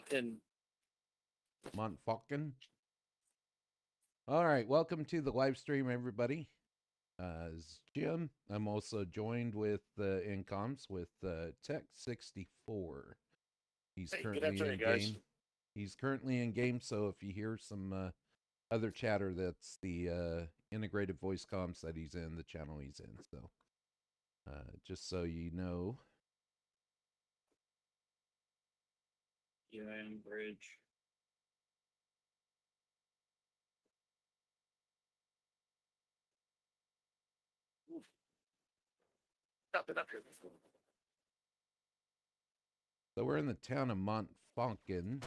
Mountain. Montfalcon. All right, welcome to the live stream, everybody. It's Jim. I'm also joined with in comms with Tech64. He's Hey, good currently afternoon, in guys. game. He's currently in game, so if you hear some other chatter, that's the integrated voice comms that he's in, the channel he's in. So just so you know. Yeah, I am bridge. Oof. Not been up here before. So we're in the town of Montfalcon.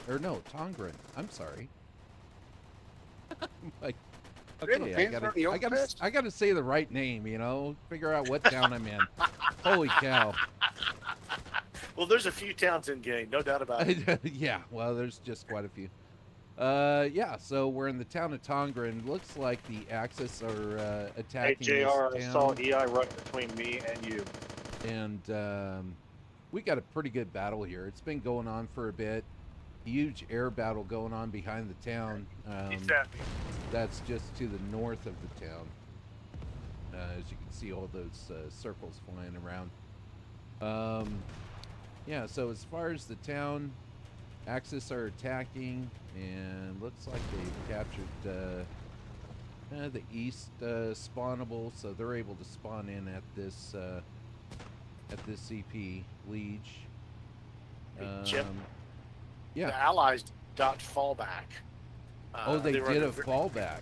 Or no, Tongran. I'm sorry. Like, okay, I gotta say the right name, you know, figure out what town I'm in. Holy cow. Well, there's a few towns in game, no doubt about it. Yeah, well, there's just quite a few. Yeah, so we're in the town of Tongran. Looks like the Axis are attacking Hey, JR, this I town. saw EI right between me and you. And we got a pretty good battle here. It's been going on for a bit. Huge air battle going on behind the town. Exactly. That's just to the north of the town. As you can see all those circles flying around. Yeah, so as far as the town, Axis are attacking, and looks like they've captured the east spawnable, so they're able to spawn in at this CP Liege. Jim, yeah. the Allies got fallback. Oh, they did a fallback.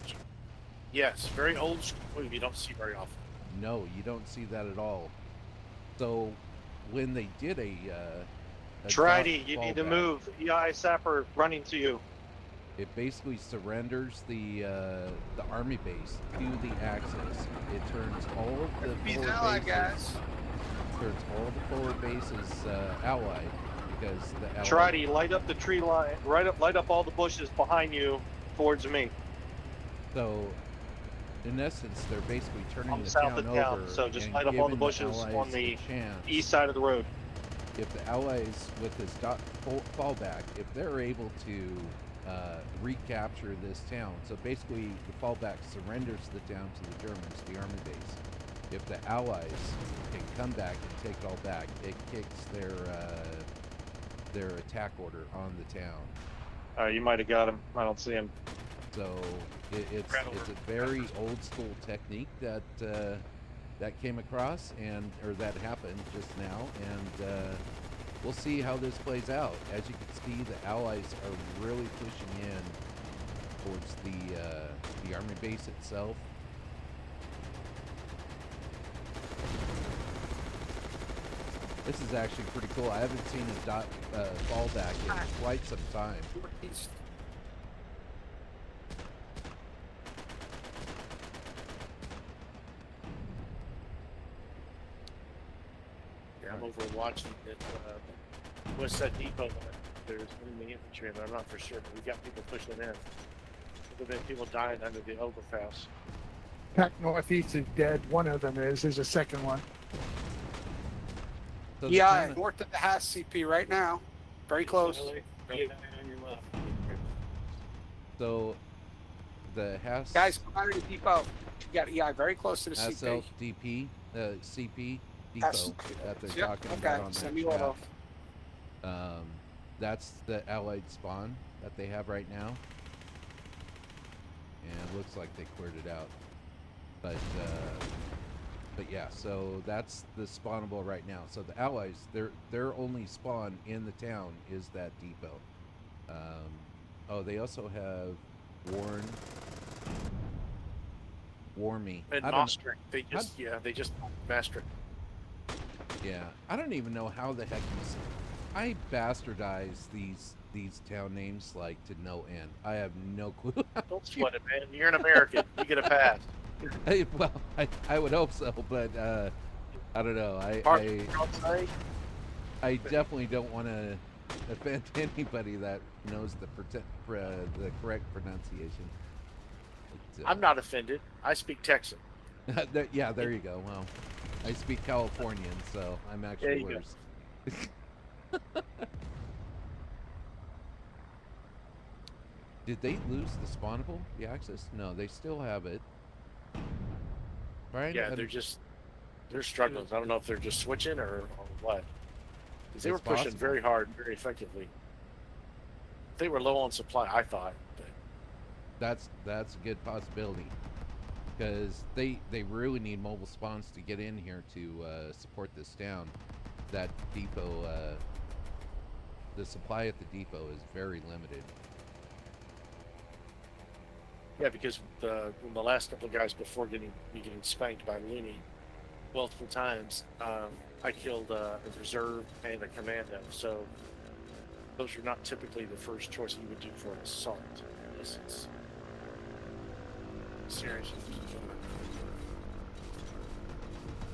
Yes, very old school. You don't see very often. No, you don't see that at all. So when they did a Tridey, you need to move. EI Sapper running to you. It basically surrenders the army base to the Axis. It turns all of the forward bases. Turns all the forward bases allied because the allied. Tridey, light up the tree line. Light up all the bushes behind you towards me. So, in essence, they're basically turning the south town of town, over. so just and light up all the giving bushes on the east side of the road. If the Allies, with this fallback, if they're able to recapture this town, so basically the fallback surrenders the town to the Germans, the army base. If the Allies can come back and take it all back, it kicks their attack order on the town. You might have got him. I don't see him. So it's a very old school technique that that came across or that happened just now, and we'll see how this plays out. As you can see, the Allies are really pushing in towards the army base itself. This is actually pretty cool. I haven't seen a fallback in quite some time. Yeah, I'm over watching it. What's that depot? There's enemy infantry, but I'm not for sure. But we got people pushing in. There have been people dying under the overpass. Pack Northeast is dead. One of them is. There's a second one. So Yeah, north of the Haas CP right now. Very close. Right on your left. So the Haas Guys, come out of the depot. You got EI very close to the CP. SLDP, CP depot that they're talking about on Send that me auto. chat. That's the Allied spawn that they have right now, and it looks like they cleared it out. But yeah, so that's the spawnable right now. So the Allies, their only spawn in the town is that depot. Oh, they also have Warmy. And Maastricht. They just Maastricht. Yeah, I don't even know how the heck you say. I bastardize these town names like to no end. I have no clue. Don't sweat it, man. You're an American. You get a pass. Well, I would hope so, but I don't know. I definitely don't want to offend anybody that knows the correct pronunciation. I'm not offended. I speak Texan. Yeah, there you go. Well, I speak Californian, so I'm actually worse. Did they lose the spawnable, the access? No, they still have it. Brian? Yeah, they're struggling. I don't know if they're just switching or what. 'Cause they were It's pushing possible. very hard, very effectively. They were low on supply, I thought. But That's a good possibility. Because they really need mobile spawns to get in here to support this town. That depot, the supply at the depot is very limited. yeah, because the last couple of guys before me getting spanked by Looney multiple times, I killed a reserve and a commando. So those are not typically the first choice you would do for an assault. Unless it's serious.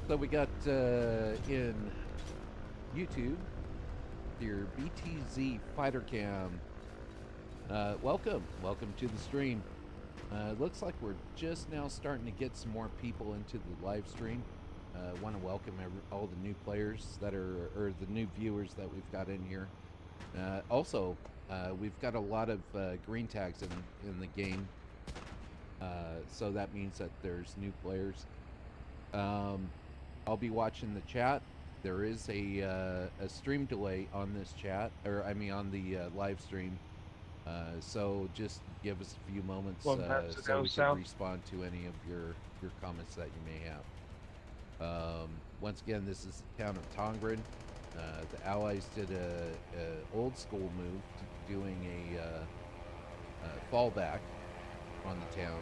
So we got in YouTube your BTZ Fighter Cam. Welcome to the stream. Looks like we're just now starting to get some more people into the live stream. Want to welcome all the new players that are, or the new viewers that we've got in here. Also, we've got a lot of green tags in the game, so that means that there's new players. I'll be watching the chat. There is a stream delay on this chat, or I mean on the live stream. So just give us a few moments so we can respond to any of your comments that you may have. Once again, this is the town of Tongran. The Allies did a old school move to doing a fallback on the town.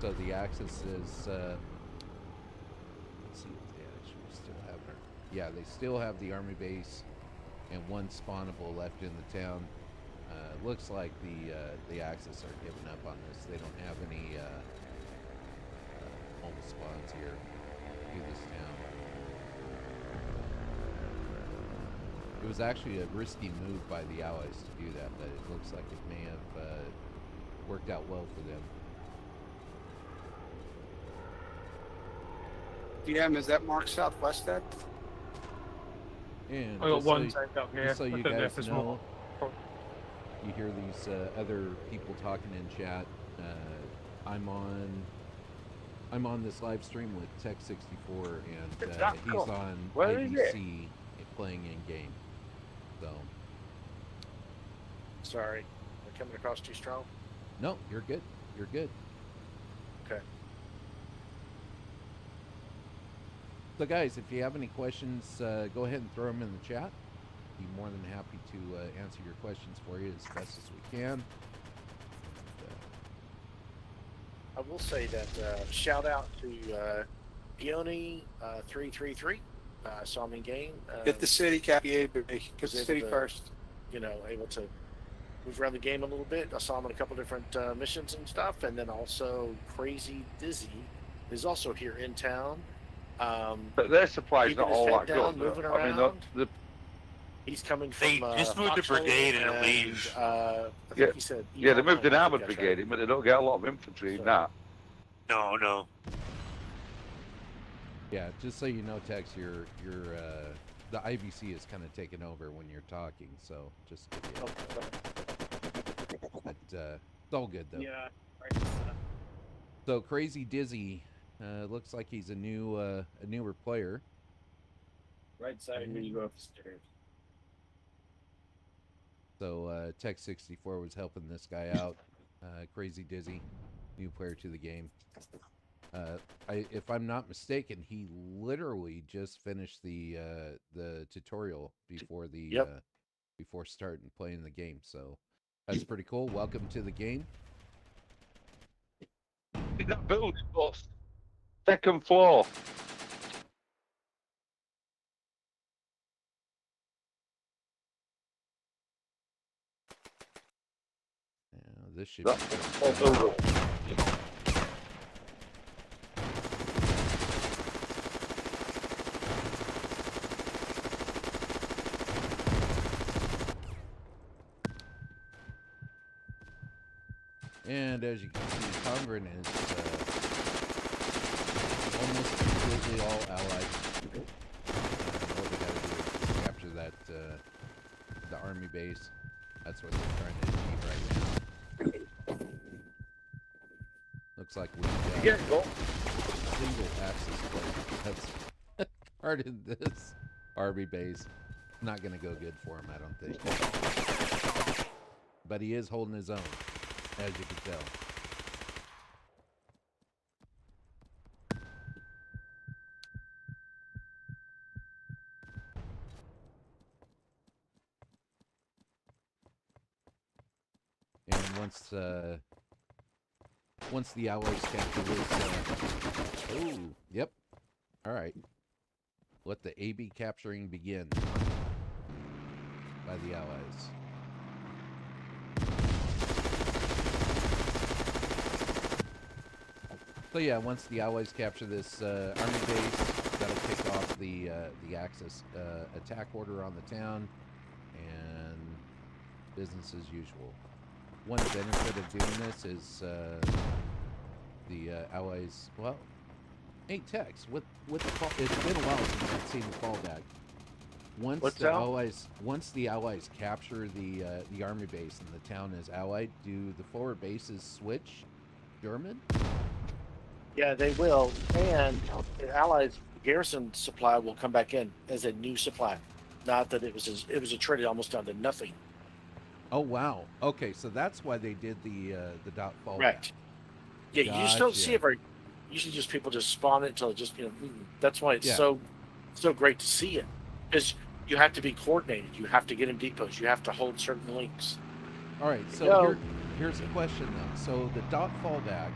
So the access is let's see if they actually still have it. Yeah, they still have the army base and one spawnable left in the town. Looks like the Axis are giving up on this. They don't have any mobile spawns here to this town. It was actually a risky move by the Allies to do that, but it looks like it may have worked out well for them. DM, is that marked southwest then? And I got just one so, tank up here. just so I you don't know guys if there's know, more. you hear these other people talking in chat. I'm on this live stream with Tech64, and he's on IBC playing in game. So Sorry, am I coming across too strong? no, you're good. You're good. Okay. So guys, if you have any questions, go ahead and throw them in the chat. Be more than happy to answer your questions for you as best as we can. I will say that shout out to Peony 333. Saw him in game. Get the city, Cappy. Get the was able city to, first. You know, able to move around the game a little bit. I saw him in a couple different missions and stuff, and then also Crazy Dizzy is also here in town. But their supply's keeping not his all head that down, good. moving I mean, around. He's coming from. They just moved the Foxhole brigade and it leaves. I think Yeah. he said. Yeah, they moved an I think armoured that's brigade right. in, but they don't get a lot of infantry in So- that. No. Yeah, just so you know, Tex, your the IBC is kind of taking over when you're talking, so just but it's all good though. Yeah, right. So Crazy Dizzy looks like he's a newer player. Right side when you go up the stairs. So Tech64 was helping this guy out. Crazy Dizzy, new player to the game. If I'm not mistaken, he literally just finished the tutorial before before starting playing the game. So that's pretty cool. Welcome to the game. In that building, boss. Second floor. This should That's be the full building. And as you can see, Tongran is almost completely all allied. All they gotta do is capture that base. That's what they're trying to achieve right now. Looks like we Yeah, got go. single axis plate that's part in this army base. Not going to go good for him, I don't think. But he is holding his own, as you can tell. And once the Allies capture this, oh, yep. All right. Let the AB capturing begin by the Allies. So yeah, once the Allies capture this army base, that'll kick off the Axis attack order on the town, and business as usual. One benefit of doing this is the Allies. Well, hey Tex, with the fall, it's been a while since I've seen the fallback. Once the Allies capture the army base and the town is allied, do the forward bases switch German? Yeah, they will, and the Allies' garrison supply will come back in as a new supply. Not that it was a trade almost down to nothing. Oh wow. Okay, so that's why they did the dot fallback. Correct. Yeah, you just don't see Gotcha. it very. Usually, just people just spawn it until it just That's why it's Yeah. so great to see it, because you have to be coordinated. You have to get in depots. You have to hold certain links. All right, so No. here's the question then. So the dot fallback,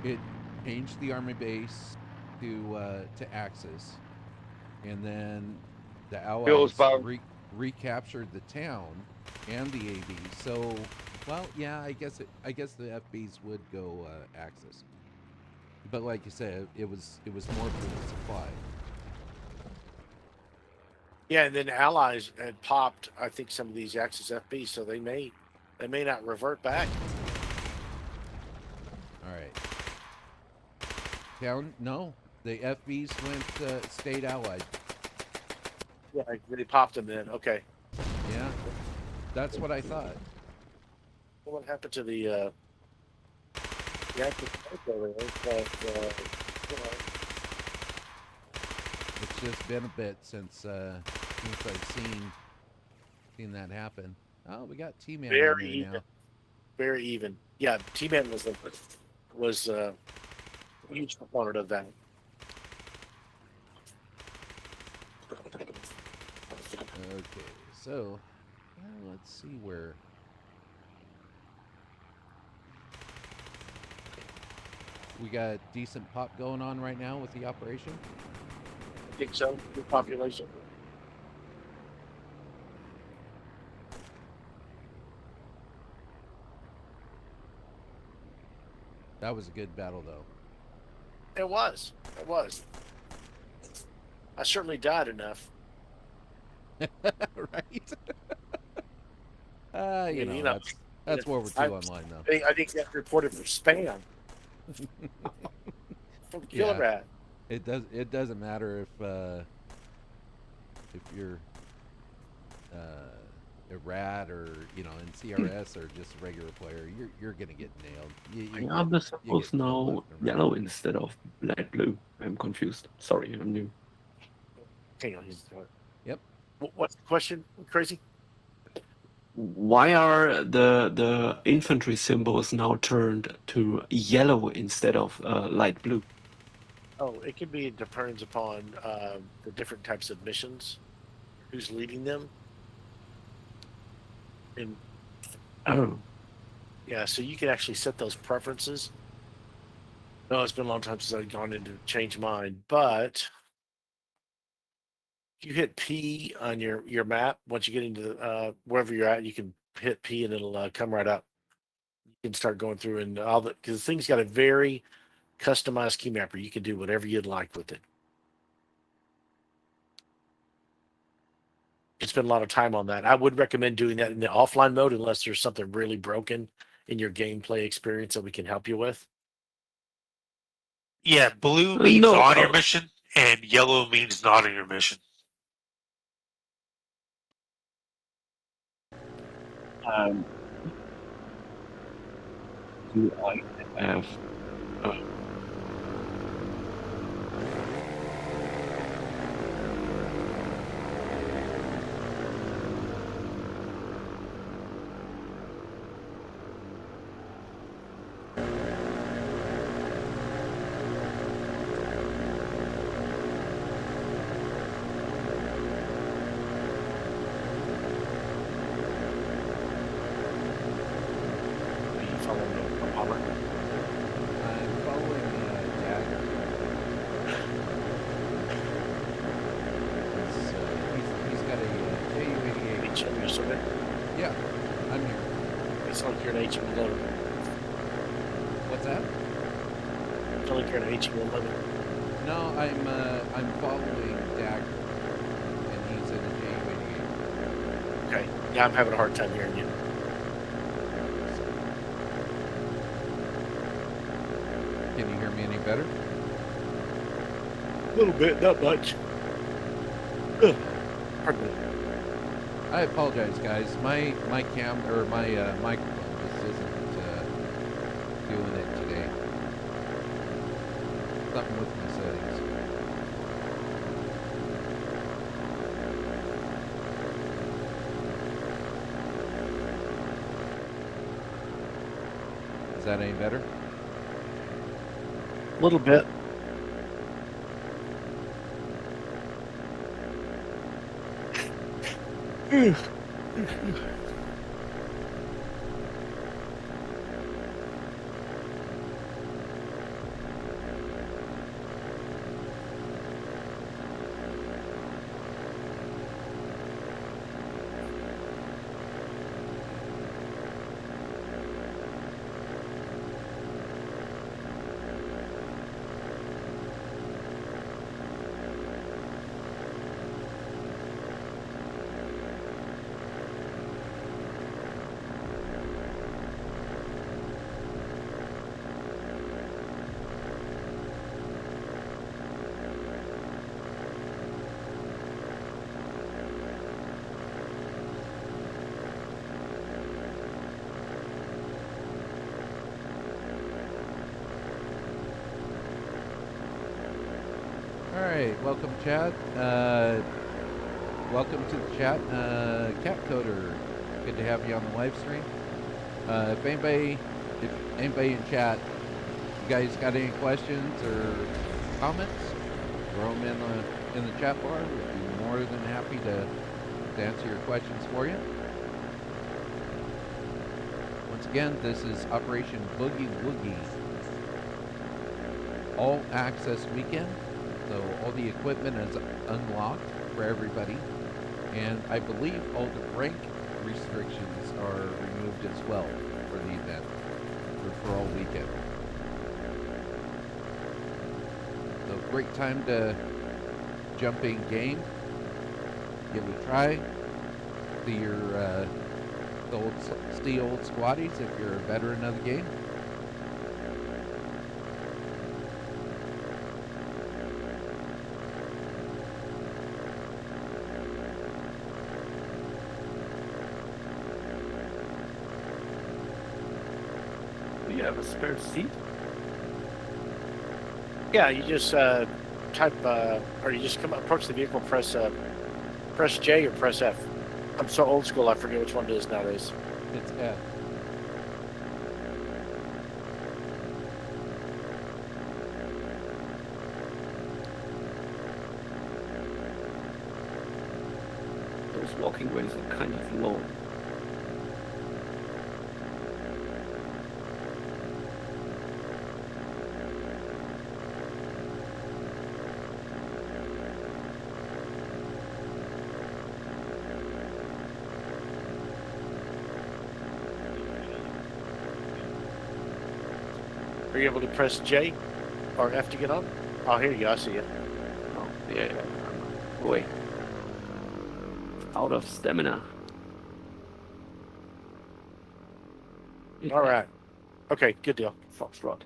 it changed the army base to Axis, and then the Allies recaptured the town and the AB. So, well, yeah, I guess the FBs would go Axis, but like you said, it was more for the supply. Yeah, and then Allies had popped, I think, some of these Axis FBs, so they may not revert back. All right. Town? No, the FBs stayed allied. Yeah, they popped them then. Okay. Yeah, that's what I thought. Well, what happened to the Axis over there? But, It's just been a bit since I've seen that happen. Oh, we got T-Man in very there even. now. Very even. Yeah, T-Man was a huge proponent of that. Okay, so let's see where. We got decent pop going on right now with the operation. I think so. Good population. That was a good battle, though. It was. It was. I certainly died enough. Right? You know, that's World War II online, though. I didn't get reported for spam. From Killer Yeah. Rat. It doesn't matter if you're a rat or in CRS or just a regular player, you're gonna get nailed. Why are the symbols killed now left and right. yellow instead of light blue? I'm confused. Sorry, I'm new. Hang on. Yep. What's the question? Crazy? Why are the infantry symbols now turned to yellow instead of light blue? Oh, it can be. It depends upon the different types of missions, who's leading them, and Oh, yeah, so you can actually set those preferences. No, it's been a long time since I've gone in to change mine, but if you hit P on your map, once you get into wherever you're at, you can hit P and it'll come right up. You can start going through and all the because the thing's got a very customized key mapper. You can do whatever you'd like with it. Spend a lot of time on that. I would recommend doing that in the offline mode unless there's something really broken in your gameplay experience that we can help you with. Yeah, blue means No, on your mission, and yellow means not on your mission. Um, do I have? Are you following the Palmer? I'm following Jack. He's got a JU88. HM, you still there? Yeah, I'm here. It's like you're an HM11. What's that? It's like you're an HM11. No, I'm following Dagger, and he's in a JU88. Okay. Yeah, I'm having a hard time hearing you. Can you hear me any better? A little bit, not much. Ugh. Pardon me. I apologize, guys. My cam or my microphone just isn't doing it today. Something with my settings. Is that any better? A little bit. All right, welcome, chat. Welcome to the chat, Cat Coder. Good to have you on the live stream. If anybody in chat, you guys got any questions or comments, throw them in the chat bar. We'd be more than happy to answer your questions for you. Once again, this is Operation Boogie Woogie all access weekend. So all the equipment is unlocked for everybody, and I believe all the rank restrictions are removed as well for the event, for all weekend. So great time to jump in game, give it a try, see your see old squaddies if you're a veteran of the game. You have a spare seat? Yeah, you just type, or you just approach the vehicle, press J or press F. I'm so old school, I forget which one it is nowadays. It's F. Those walking ways are kind of long. Are you able to press J or F to get on? Oh, here you go. I see you. Oh, yeah. Boy. Out of stamina. All right. Okay, good deal. Foxtrot.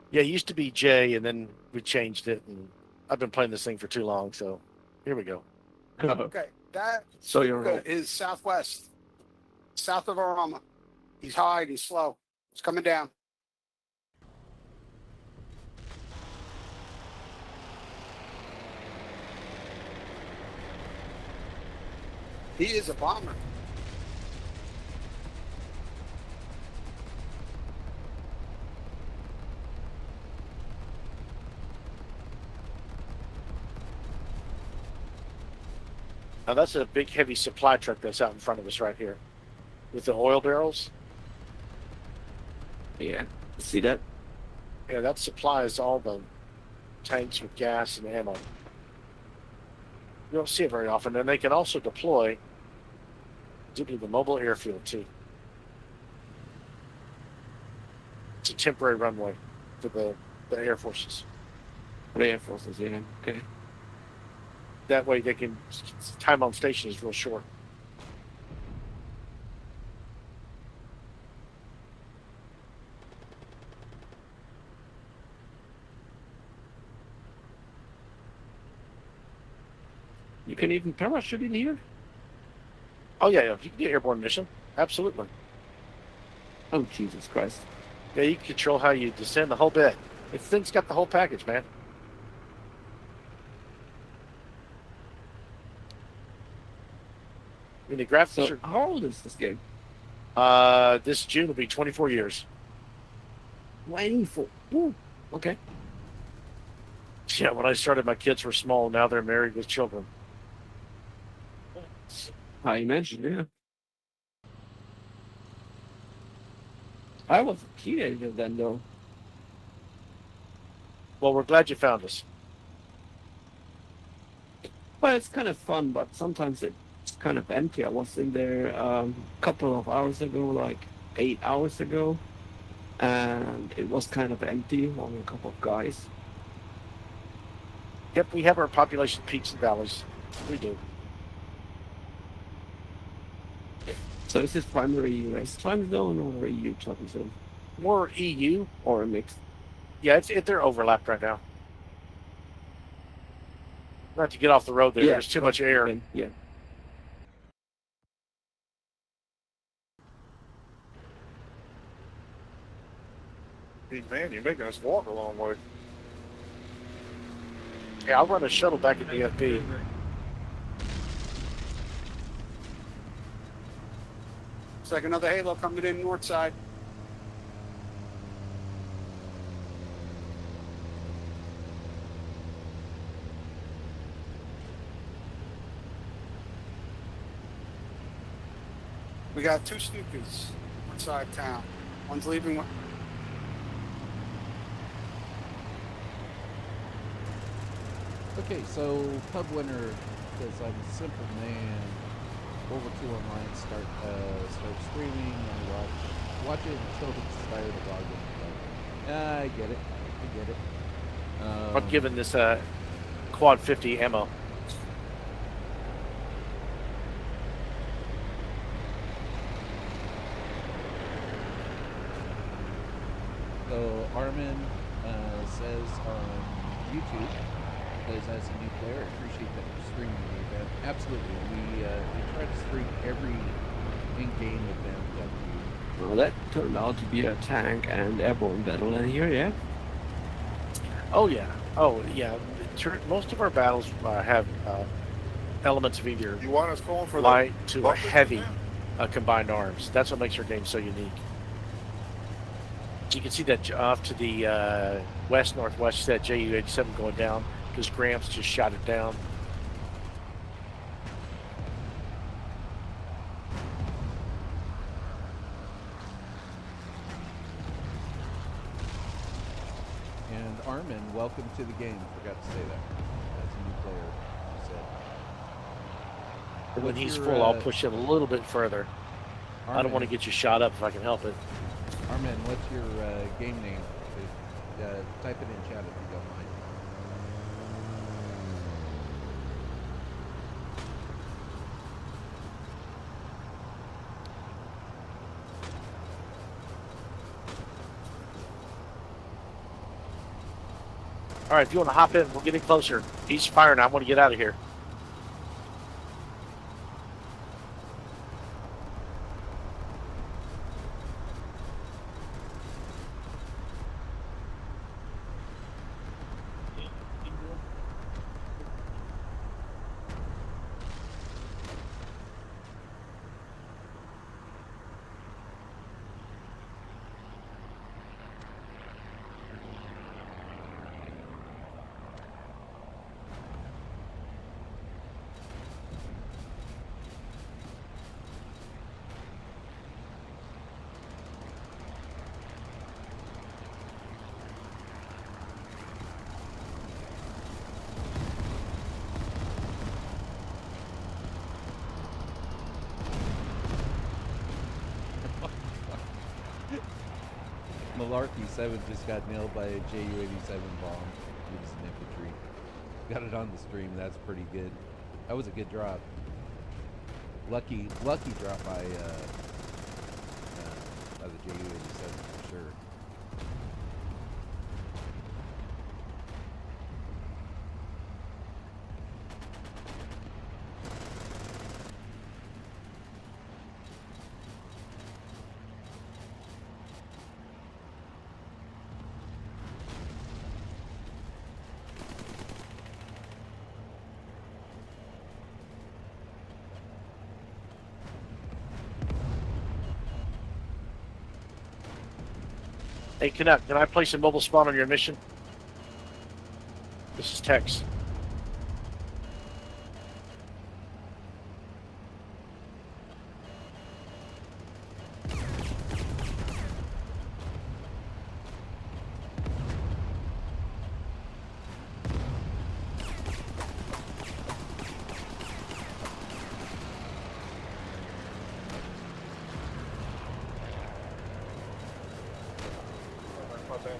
Yeah, it used to be J, and then we changed it, and I've been playing this thing for too long, so here we go. Okay, that So you're is southwest. South of Aroma. He's high and he's slow. It's coming down. He is a bomber. Now that's a big heavy supply truck that's out in front of us right here with the oil barrels. Yeah, see that? Yeah, that supplies all the tanks with gas and ammo. You don't see it very often, and they can also deploy to the mobile airfield too. It's a temporary runway for the Air Forces. The Air Forces, yeah. Okay. That way they can, time on station is real short. You can even parachute in here? Oh yeah, you can get airborne mission. Absolutely. Oh, Jesus Christ. Yeah, you can control how you descend the whole bit. This thing's got the whole package, man. I mean, the graphics So, how old is this game? are. This June will be 24 years. 24. Ooh, okay. Yeah, when I started, my kids were small. Now they're married with children. I imagine, yeah. I was a teenager then, though. Well, we're glad you found us. Well, it's kind of fun, but sometimes it's kind of empty. I was in there a couple of hours ago, like 8 hours ago, and it was kind of empty, only a couple of guys. Yep, we have our population peaks and valleys. We do. So is this primary US time zone or EU time zone? More EU. Or a mix? Yeah, they're overlapped right now. Not to get off the road there. Yeah, There's too much air. Yeah. Hey, man, you're making us walk a long way. Yeah, I'll run a shuttle back at the FP. It's like another Halo coming in north side. We got two Snookers inside town. One's leaving. Okay, so pub winner says I'm a simple man. Over to online, start streaming and watch it until it's tired of logging. I get it. I get it. I'm giving this quad 50 ammo. So Armin says on YouTube, because as a new player, I appreciate that you're streaming the event. Absolutely, we try to stream every in-game event that we. Well, that turned out to be a tank and airborne battle in here, yeah? Oh yeah. Oh yeah. Most of our battles have elements of either You want us going for light to a bumpers heavy again? combined arms. That's what makes our game so unique. You can see that off to the west-northwest, that JU-87 going down because Gramps just shot it down. And Armin, welcome to the game. Forgot to say that. As a new player, you said. And when What's he's your, full, I'll push it a little bit further. Armin, I don't want to get you shot up if I can help it. Armin, what's your game name? Type it in chat if you don't mind. All right, if you want to hop in, we're getting closer. He's firing. I want to get out of here. Malarkey 7 just got nailed by a JU-87 bomb. He was an infantry. Got it on the stream. That's pretty good. That was a good drop. Lucky drop by the JU-87 for sure. Hey, Canuck, can I place a mobile spawn on your mission? This is Tex.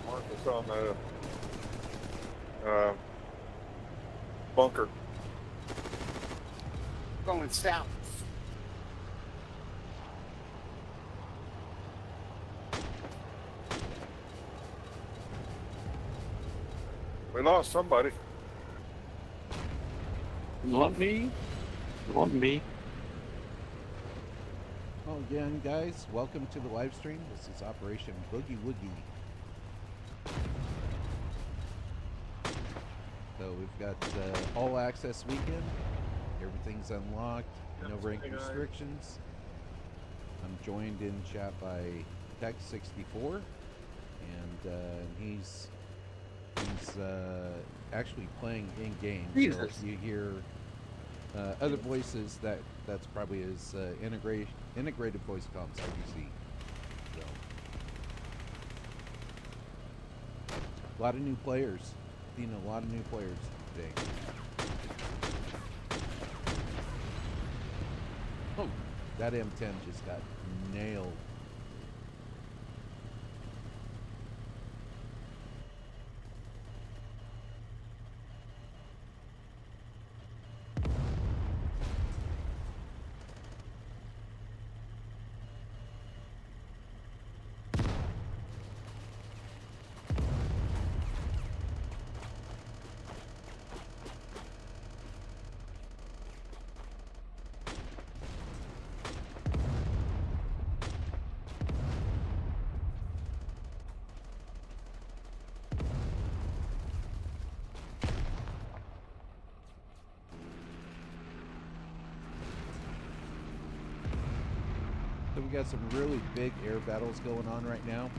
Marcus on the bunker. Going south. We lost somebody. Not me. Not me. Oh, again, guys, welcome to the live stream. This is Operation Boogie Woogie. So we've got all access weekend. Everything's unlocked. No rank restrictions. I'm joined in chat by Tech64, and he's actually playing in game. So if you hear other voices, that's probably his integrated voice comms IBC. So a lot of new players. Seen a lot of new players today. Oh, that M10 just got nailed. So we got some really big air battles going on right now.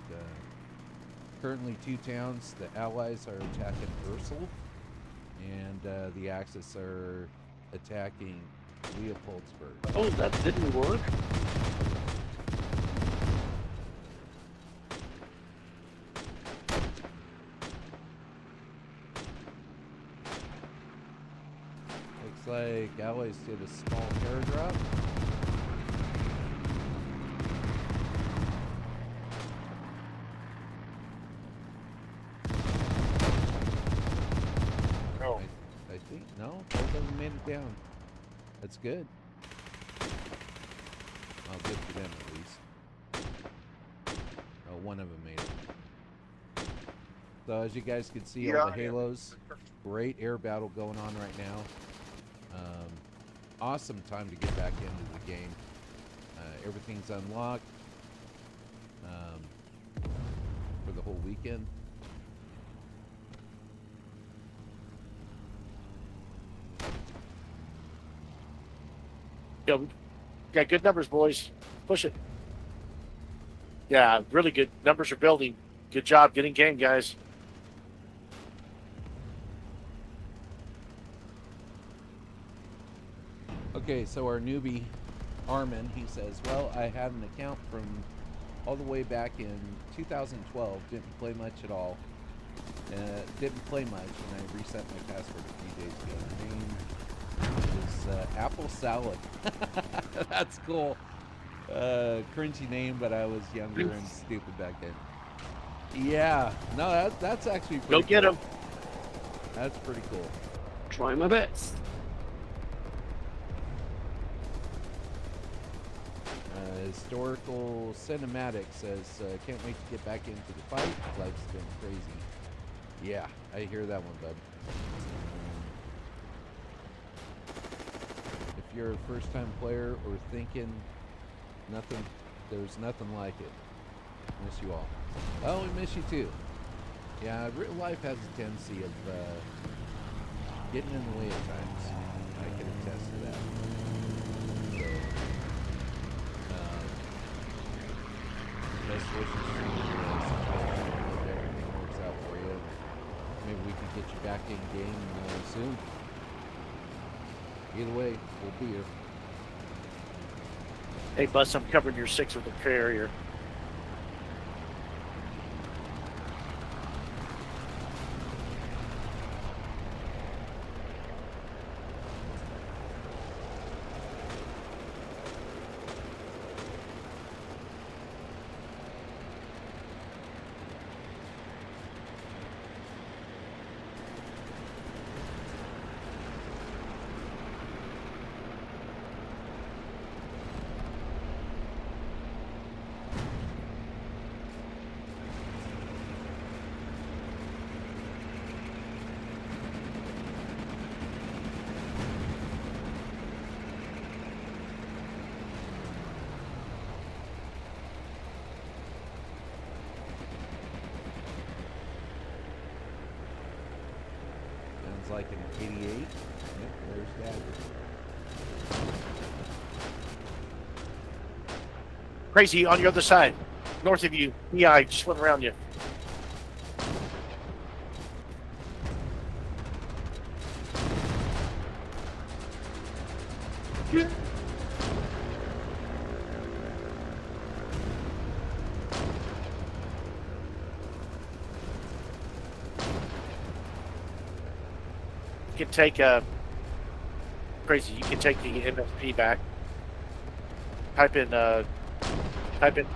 And, currently 2 towns. The Allies are attacking Ursul, and the Axis are attacking Leopoldsburg. Oh, that didn't work. Looks like Allies did a small airdrop. No. I think, no, both of them made it down. That's good. Well, good for them at least. Oh, one of them made it. So as you guys can see, all the halos, great air battle going on right now. Awesome time to get back into the game. Everything's unlocked for the whole weekend. Yeah, we got good numbers, boys. Push it. Yeah, really good. Numbers are building. Good job getting game, guys. Okay, so our newbie, Armin, he says, well, I had an account from all the way back in 2012. Didn't play much at all. Didn't play much, and I reset my password a few days ago. The name is Apple Salad. That's cool. Cringy name, but I was younger and stupid back then. Yeah, no, that's actually Go pretty get cool. him. That's pretty cool. Try my best. Historical cinematic says, can't wait to get back into the fight. Life's been crazy. Yeah, I hear that one, bud. If you're a first-time player or thinking there's nothing like it. Miss you all. Oh, we miss you too. Yeah, real life has a tendency of getting in the way at times. I can attest to that. So, best wishes for your situation. Hope everything works out for you. Maybe we can get you back in game soon. Either way, we'll be here. Hey, Bus, I'm covering your 6 with a carrier. Sounds like an 88. Yep, there's Dagger. Crazy on your other side. North of you. Yeah, I just went around you. You can take Crazy. You can take the MFP back. Type in my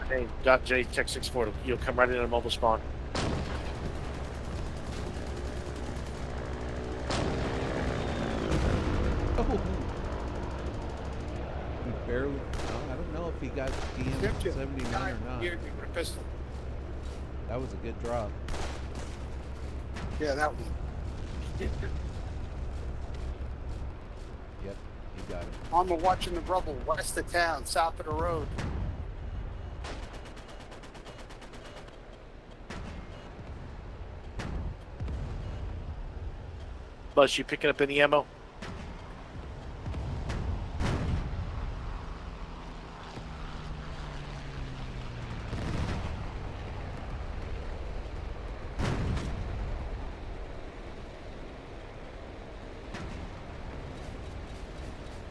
name .j-tech64. You'll come right in a mobile spawn. Oh, he barely. I don't know if he got DM 79 or not. Here, with a pistol. That was a good drop. Yeah, that one. Yep, he got him. I'm watching the rubble west of town, south of the road. Buzz, you picking up any ammo?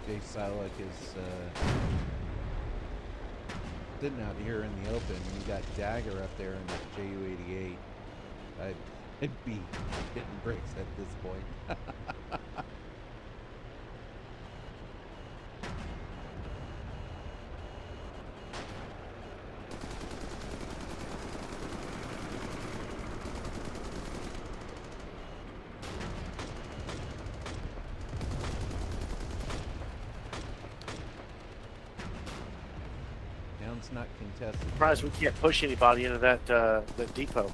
Jay Silik is sitting out here in the open, and you got Dagger up there in that JU-88. I'd be hitting bricks at this point. Town's not contested. Surprised we can't push anybody into that depot.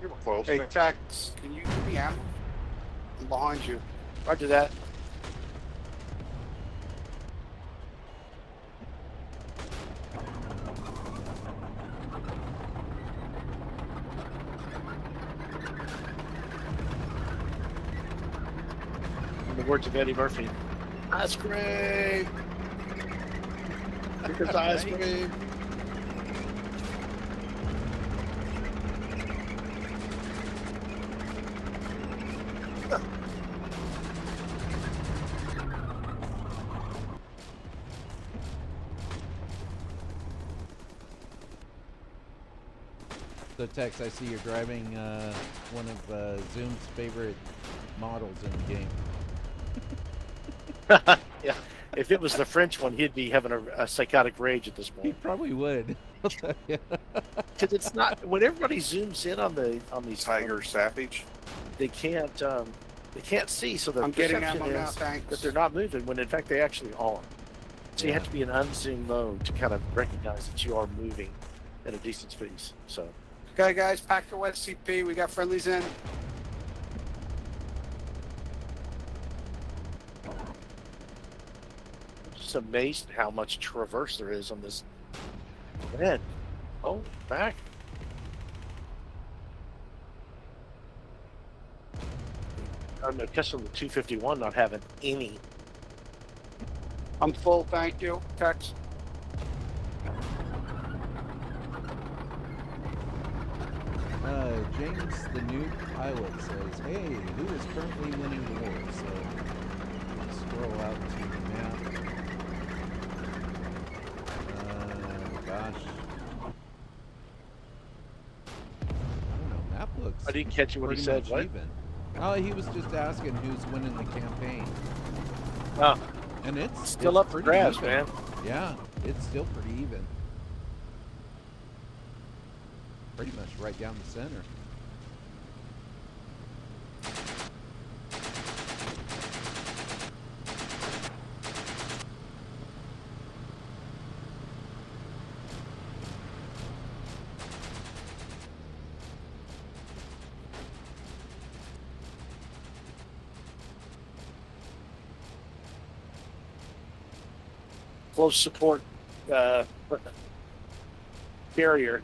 You were close. Hey, Tex, can you give me ammo? I'm behind you. Roger that. words of Eddie Murphy. Ice cream. Here's ice cream. So Tex, I see you're driving one of Zoom's favorite models in the game. Yeah. If it was the French one, he'd be having a psychotic rage at this He point. probably would. I'll tell you. Because it's not when everybody zooms in on these Tiger Savage. they can't see, so the I'm getting perception ammo now, is thanks. that they're not moving when in fact they actually are. So you Yeah. have to be in unzoom mode to kind of recognize that you are moving at a decent speed. So Okay, guys, pack the wet CP. We got friendlies in. I'm just amazed at how much traverse there is on this bed. Oh, back. I'm accustomed to 251 not having any. I'm full, thank you. Text. James, the new pilot, says, "Hey, who is currently winning the war?" So scroll out to the map. Gosh, I don't know. Map looks. I didn't catch what he pretty said. much What? even. Oh, he was just asking who's winning the campaign, Oh, and it's still up for pretty grabs, even. man. Yeah, it's still pretty even. Pretty much right down the center. Close support barrier.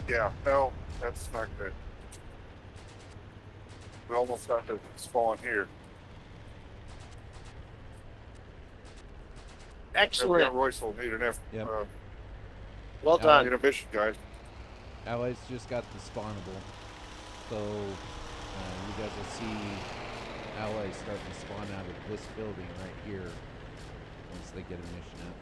Yeah, no, that's not good. We almost got to spawn here. Excellent. Royce will need an F. Yep. Well done. Need a mission, guys. Allies just got the spawnable, so you guys will see allies starting to spawn out of this building right here once they get a mission up.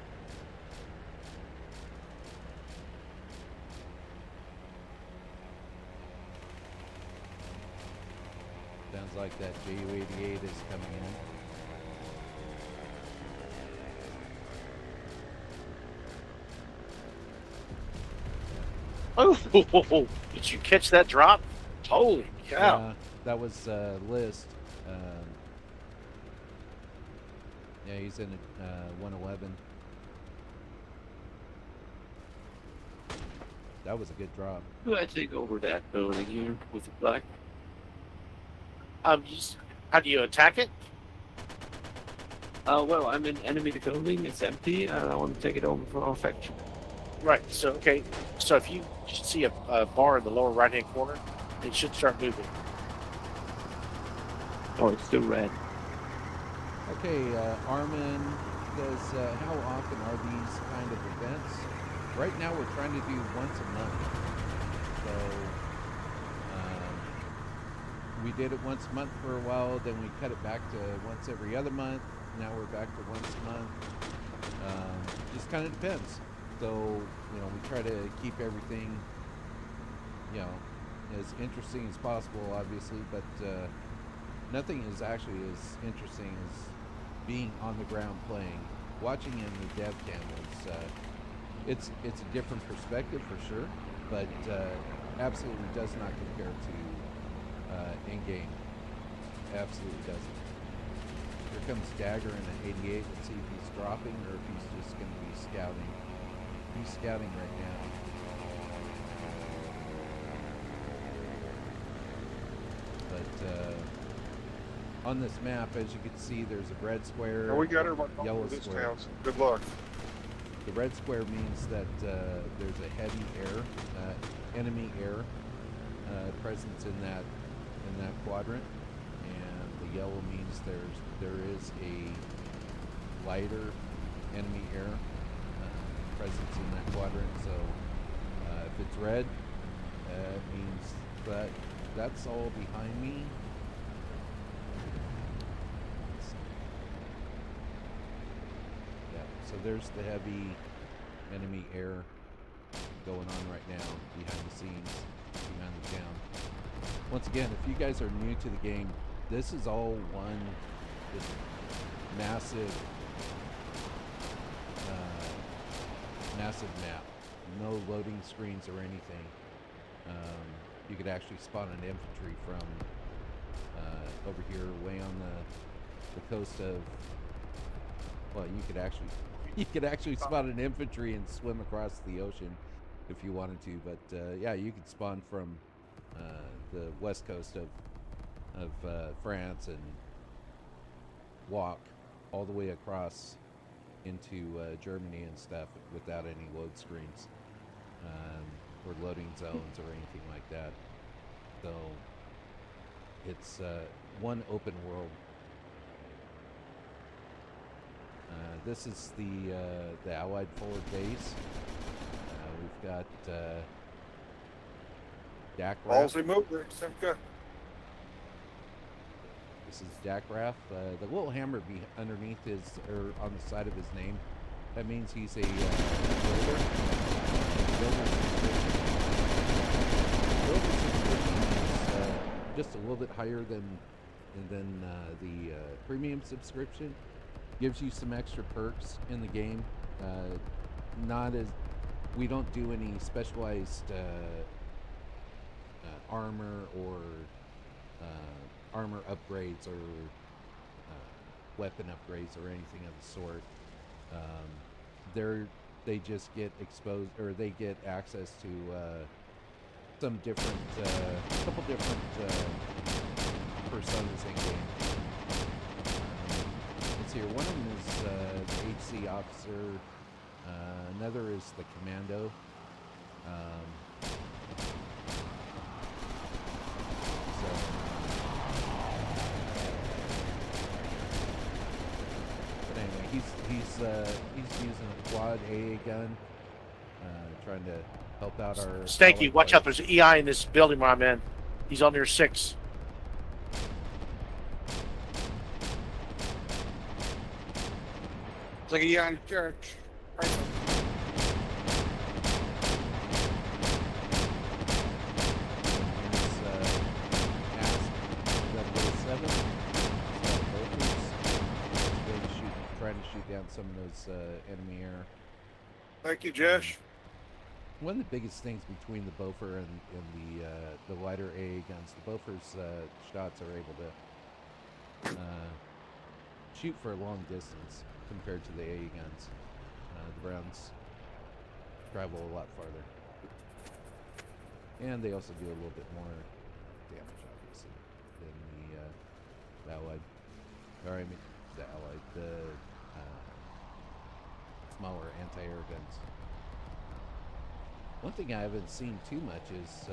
Sounds like that JU-88 is coming in. Oh, did you catch that drop? Holy cow. That was List. Yeah, he's in 111. That was a good drop. Do I take over that building here with the black? How do you attack it? Well, I'm in enemy building. It's empty, and I want to take it over for our faction. Right. So, okay. So if you see a bar in the lower right-hand corner, it should start moving. Oh, it's still red. Okay, Armin says, how often are these kind of events? Right now we're trying to do once a month. So, we did it once a month for a while, then we cut it back to once every other month. Now we're back to once a month. Just kind of depends. So, you know, we try to keep everything, you know, as interesting as possible, obviously, but nothing is actually as interesting as being on the ground playing. Watching in the dev cam is, it's a different perspective for sure, but absolutely does not compare to in-game. Absolutely doesn't. Here comes Dagger in an 88. Let's see if he's dropping or if he's just going to be scouting. He's scouting right now. But on this map, as you can see, there's a red square, And we got her yellow this square. town. So good luck. The red square means that there's a heavy air, enemy air presence in that quadrant, and the yellow means there is a lighter enemy air presence in that quadrant. So if it's red, it means that that's all behind me. Yeah, so there's the heavy enemy air going on right now behind the scenes, behind the town. Once again, if you guys are new to the game, this is all one just massive map. No loading screens or anything. You could actually spawn an infantry from over here, way on the coast of. Well, you could actually spawn an infantry and swim across the ocean if you wanted to. But yeah, you could spawn from the west coast of France and walk all the way across into Germany and stuff without any load screens or loading zones or anything like that. So it's one open world. This is the Allied forward base. We've got Dak Raff. Ballsy move there, Simka. This is Dak Raff. The little hammer underneath or on the side of his name, that means he's a builder. Builder subscription is just a little bit higher than the premium subscription. Gives you some extra perks in the game. Not as we don't do any specialized armor or armor upgrades or weapon upgrades or anything of the sort. They just get exposed, or they get access to some different, couple different personas in game. Let's see here. One of them is the HC officer. Another is the commando. But anyway, he's using a quad AA gun, trying to help out our. Stanky, watch out! There's an EI in this building where I'm in. He's on near 6. It's like a young church. Right. Here's Ask WWII. Trying to shoot down some of those enemy air. Thank you, Josh. One of the biggest things between the Boffer and the lighter AA guns, the Boffer's shots are able to shoot for a long distance compared to the AA guns. The rounds travel a lot farther, and they also do a little bit more damage, obviously, than the Allied. Or I mean, the Allied, the smaller anti-air guns. One thing I haven't seen too much is,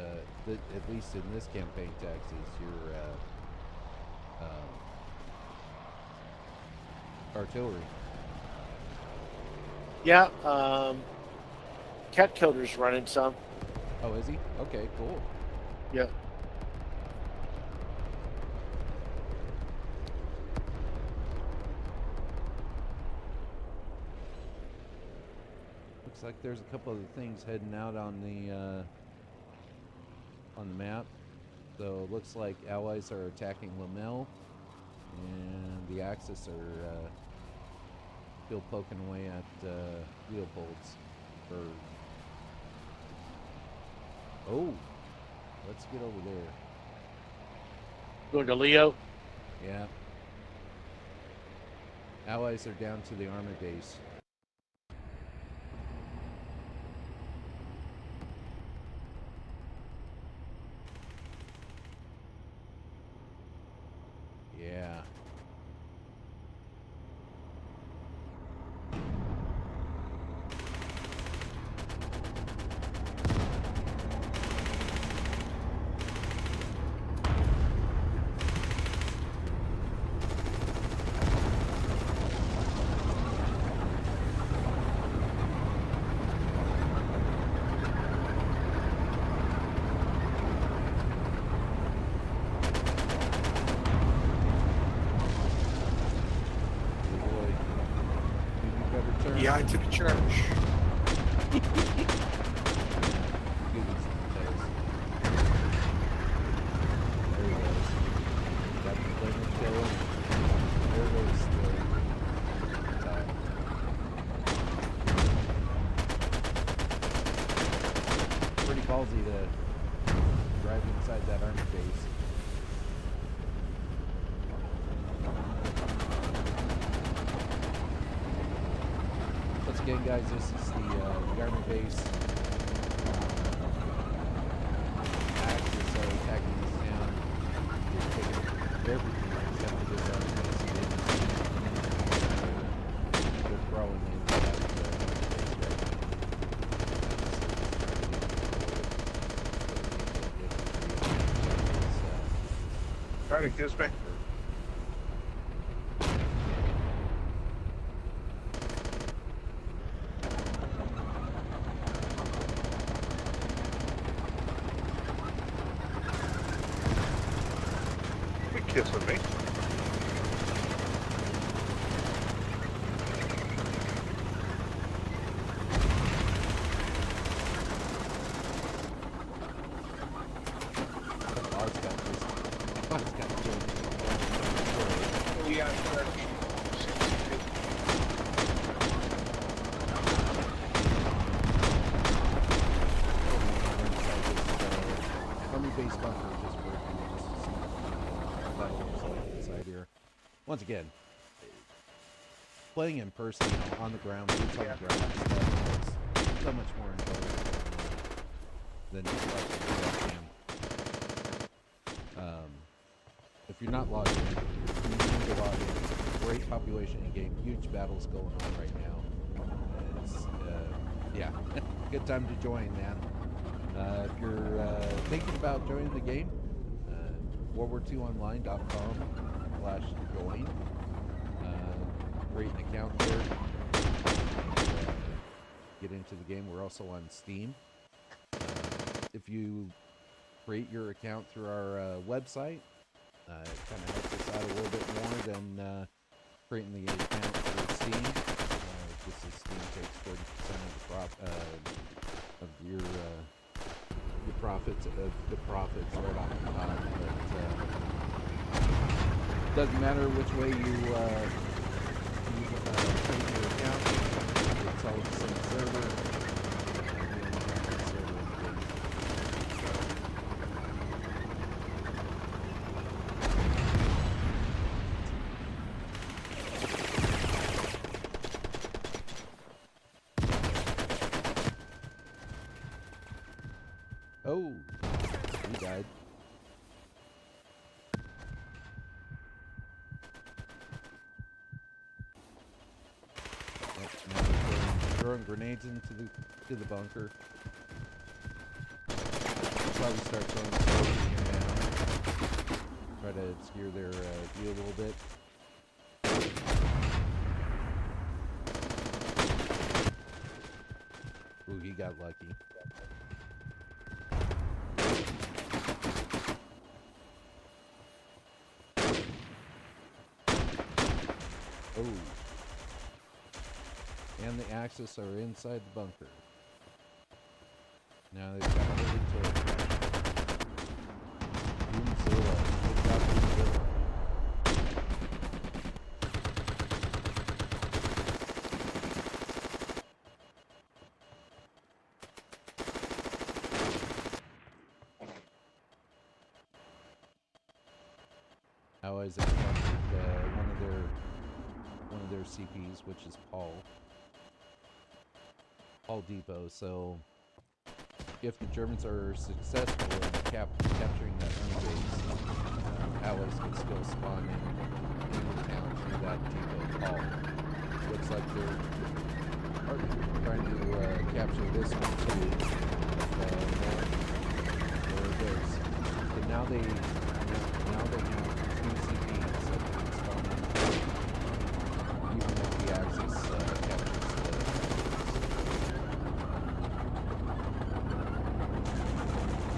that at least in this campaign text, is your artillery. Yeah, Cat Coder's running some. Oh, is he? Okay, cool. Yeah. Looks like there's a couple of things heading out on the map. So it looks like Allies are attacking Lamel, and the Axis are still poking away at Leopold's. Oh, let's get over there. Going to Leo. Yeah. Allies are down to the armor base. Yeah. Boy, you better turn. Yeah, to the church. Give me some toast. There he goes. Got the flamers going. There goes the top. Pretty ballsy to drive inside that army base. Once again, guys, this is the army base. Axis are attacking this town. They're taking everything except for this army base. They're throwing in that army base right now. Try to kiss me. Kissing me. Oz got this. Oz got killed. We got church. Army base bunker just working. Just to see what that looks like inside here. Once again, playing in person, on the ground, boots on the ground, stuff is so much more enjoyable than just watching the webcam. If you're not logged in, you need to log in. Great population in game, huge battles going on right now. It's, yeah, good time to join, man. If you're thinking about joining the game, WWIIonline.com/join. Create an account there. Get into the game. We're also on Steam. If you create your account through our website, it kind of helps us out a little bit more than creating the account through Steam. Just as Steam takes 40% of your profits right off the top. But doesn't matter which way you create your account. It's all the same server. We only have one server in the game. Oh, he died. Yep, now they're throwing grenades into the bunker. Probably start throwing smoke in here now. Try to obscure their view a little bit. Ooh, he got lucky. Oh. And the Axis are inside the bunker. Now they've got a whole turret. Boomzilla. Good job, Boomzilla. Allies have captured one of their CPs, which is Paul Depot. So if the Germans are successful in capturing that army base, alloys can still spawn in the town through that depot hall. Looks like they're trying to capture this one too. There it goes. And now they have 2 CPs that can spawn in, even if the Axis captures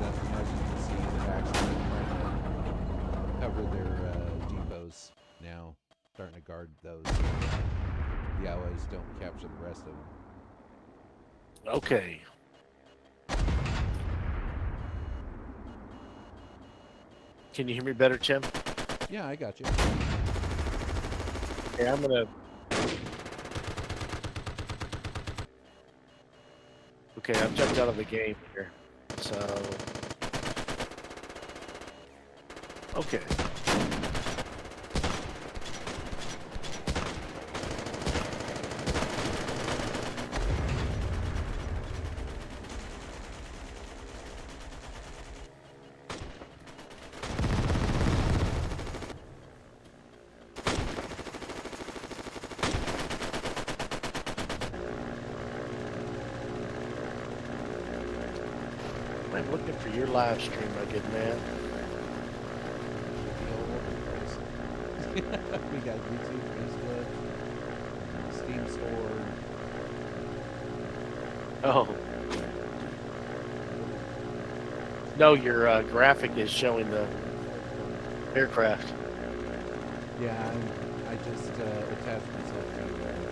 as you can see, they're actually trying to cover their depots now, starting to guard those. The allies don't capture the rest of them. Okay. Can you hear me better, Tim? Yeah, I got you. Okay, I'm gonna. Okay, I've jumped out of the game here. So. Okay. I'm looking for your live stream, my good man. We got YouTube, Facebook, Steam Store. Oh. No, your graphic is showing the aircraft. Yeah, I just attached myself to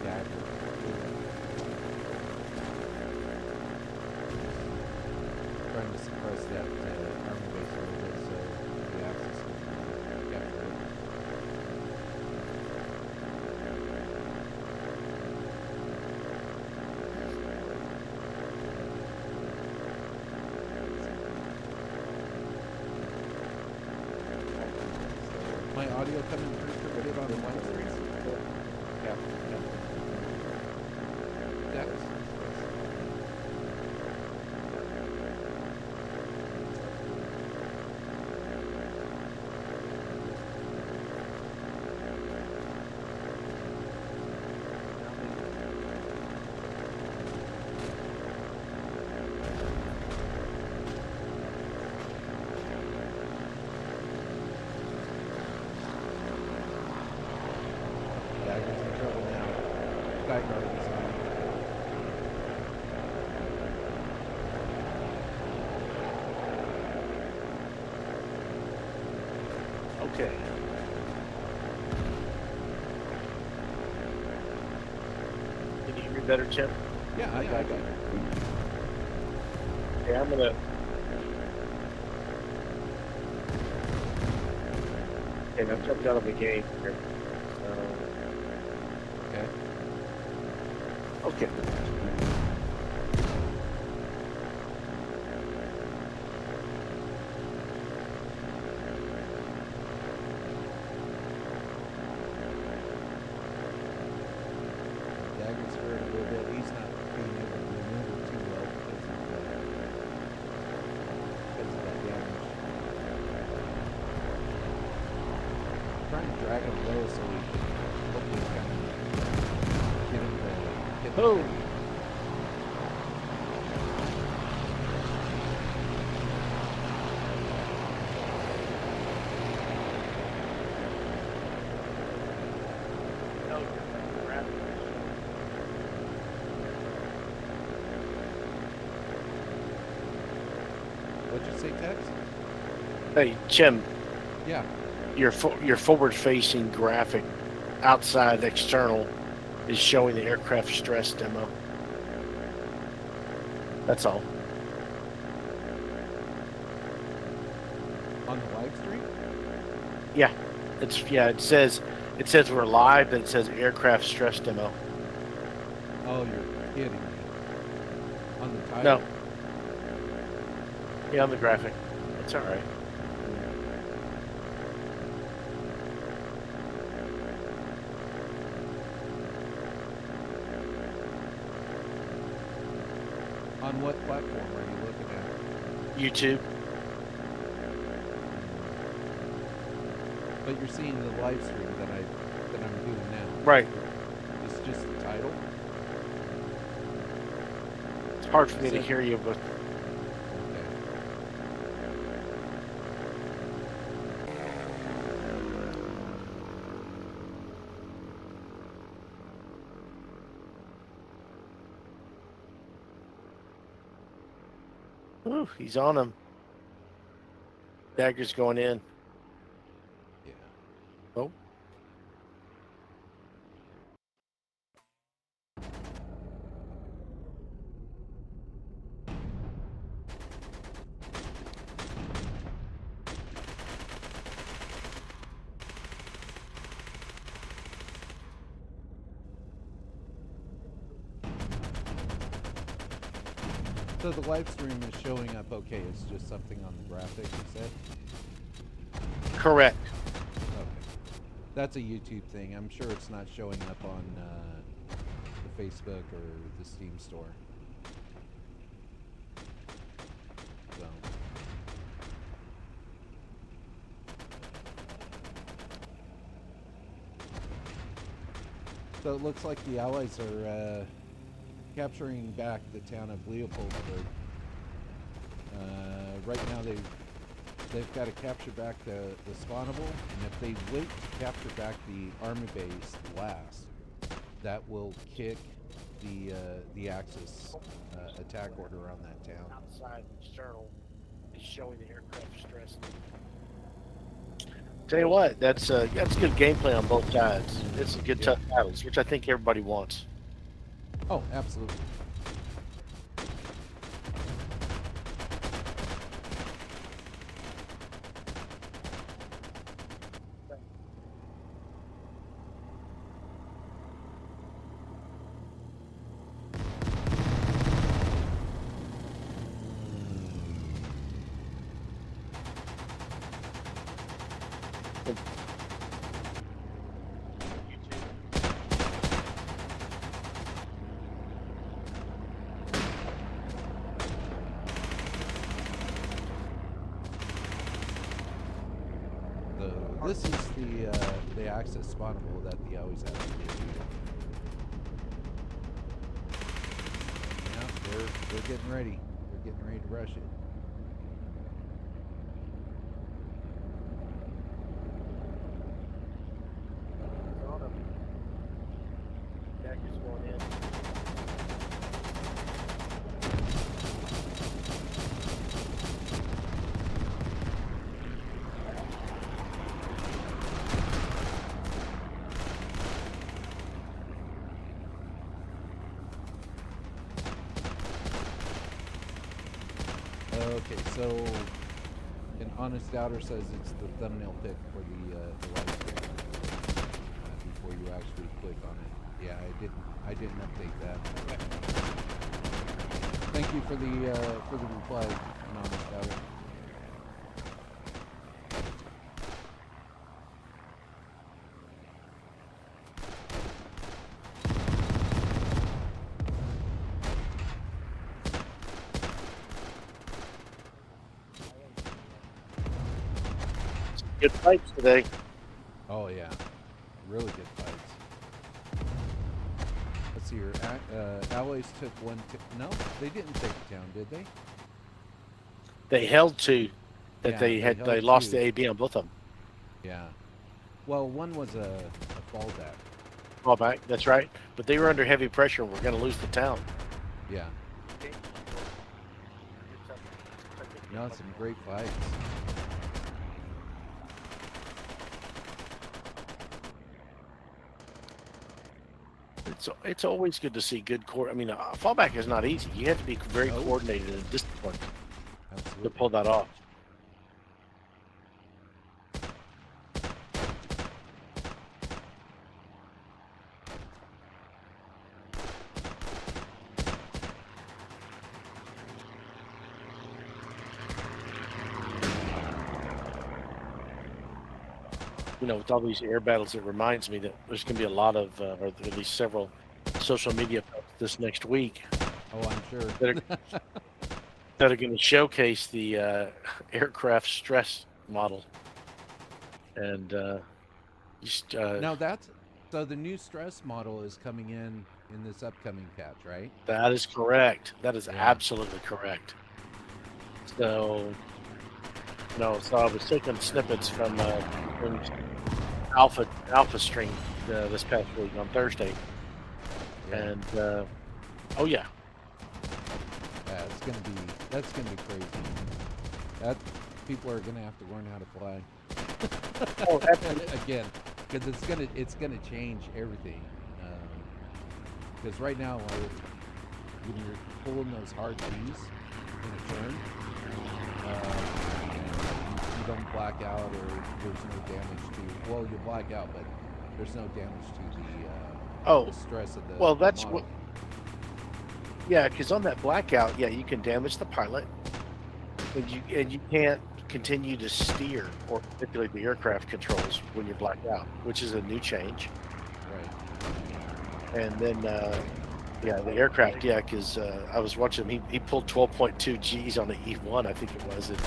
Dagger. Trying to suppress that army base a little bit so the Axis can capture it. So, my audio coming through pretty good on the live stream. Yeah. That was. Dagger's in trouble now. Sky guard is on. Okay. Can you hear me better, Tim? Yeah, I got it. Okay, I'm gonna. Okay, I've jumped out of the game here. Okay. Okay. Dagger's hurt a little bit. He's not being able to maneuver too well because of that damage. Trying to drag him low so we can hopefully kind of get him to hit the Oh. ground. What'd you say, Tex? Hey, Jim, Yeah. your forward-facing graphic outside external is showing the aircraft stress demo. That's all. On the live stream? Yeah, it says we're live, but it says aircraft stress demo. Oh, you're kidding me. On the title? No. Yeah, on the graphic. It's all right. On what platform are you looking at? YouTube. But you're seeing the live stream that I'm doing now. Right. It's just the title. It's hard for me to hear you, but Okay. ooh, he's on him. Dagger's going in. Yeah. Oh. So the live stream is showing up okay. It's just something on the graphic, you said? Correct. Okay. That's a YouTube thing. I'm sure it's not showing up on the Facebook or the Steam store. So. So it looks like the Allies are capturing back the town of Leopoldburg. Right now they've got to capture back the spawnable, and if they wait to capture back the army base last, that will kick the Axis attack order on that town. Outside external is showing the aircraft stress. Tell you what, that's good gameplay on both sides. It's some good tough battles, which I think everybody wants. Oh, absolutely. This is the Axis spawnable that the always have to do. Yeah, they're getting ready. They're getting ready to rush it. Dagger's going in. Okay, so an honest doubter says it's the thumbnail pick for the live stream before you actually click on it. Yeah, I didn't update that. Thank you for the reply, an honest doubter. Good fights today. Oh yeah, really good fights. Let's see here. Allies took one. No, they didn't take the town, did they? They held two. That Yeah, they held lost two. the AB on both of them. Yeah. Well, one was a fallback. Fallback, that's right. But they were under heavy pressure and we're going to lose the town. Yeah. No, some great fights. It's always good to see good core. I mean, fallback is not easy. You have to be very No. coordinated and disciplined Absolutely. to pull that off. You know, with all these air battles, it reminds me that there's going to be a lot of, or at least several, social media posts this next week Oh, I'm sure. that are going to showcase the aircraft stress model. and just Now that's so the new stress model is coming in this upcoming patch, right? that is correct. That is Yeah. absolutely correct. So, no, so I was taking snippets from Alpha stream this past week on Thursday, Yeah. and oh yeah, Yeah, that's gonna be crazy. That people are gonna have to learn how to fly. oh, absolutely. Again, because it's gonna change everything. Because right now, when you're pulling those hard G's in a turn, you don't black out, or there's no damage to. Well, you black out, but there's no damage to the stress of the. Well, the that's model. what. Yeah, because on that blackout, yeah, you can damage the pilot, and you can't continue to steer or manipulate the aircraft controls when you're blacked out, which is a new change. Right. And then, yeah, the aircraft, yeah, because I was watching him. He pulled 12.2 Gs on the E1, I think it was. And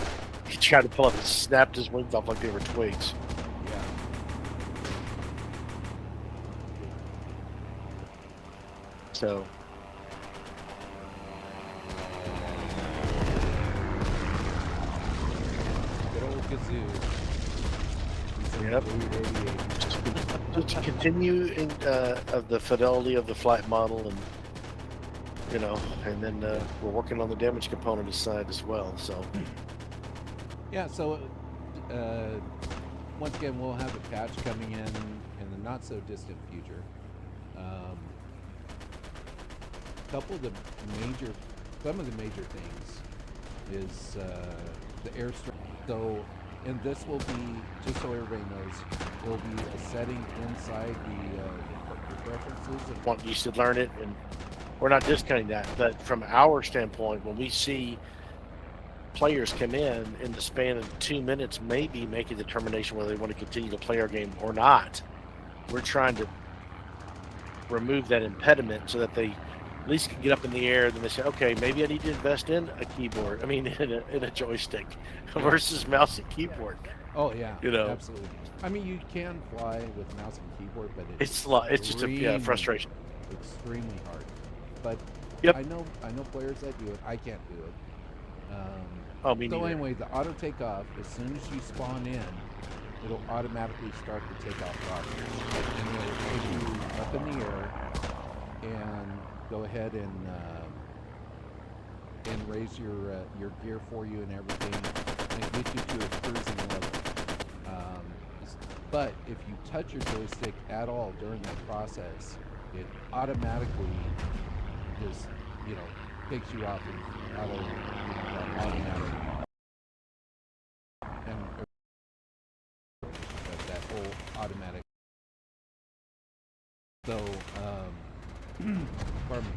he tried to pull up and snapped his wings off like they were twigs. Yeah. So, Good old Kazoo. Yep. just continue in, of the fidelity of the flight model, and and then we're working on the damage component side as well. So, Yeah, so once again, we'll have a patch coming in the not so distant future. Some of the major things is the airstrike. So, and this will be, just so everybody knows, there'll be a setting inside the preferences. want you to learn it, and we're not discounting that. But from our standpoint, when we see players come in the span of 2 minutes, maybe make a determination whether they want to continue to play our game or not, we're trying to remove that impediment so that they at least can get up in the air. Then they say, okay, maybe I need to invest in a keyboard. I mean, in a joystick versus mouse and keyboard. Oh yeah, You know. absolutely. I mean, you can fly with mouse and keyboard, but It's just a extremely- frustration. extremely hard. But Yep. I know players that do it. I can't do it. Oh, me So neither. anyway, the auto takeoff, as soon as you spawn in, it'll automatically start the takeoff process, and it'll take you up in the air and go ahead and raise your gear for you and everything, and get you to a cruising level. But if you touch your joystick at all during that process, it automatically just takes you off and automatic and that whole automatic. So pardon me.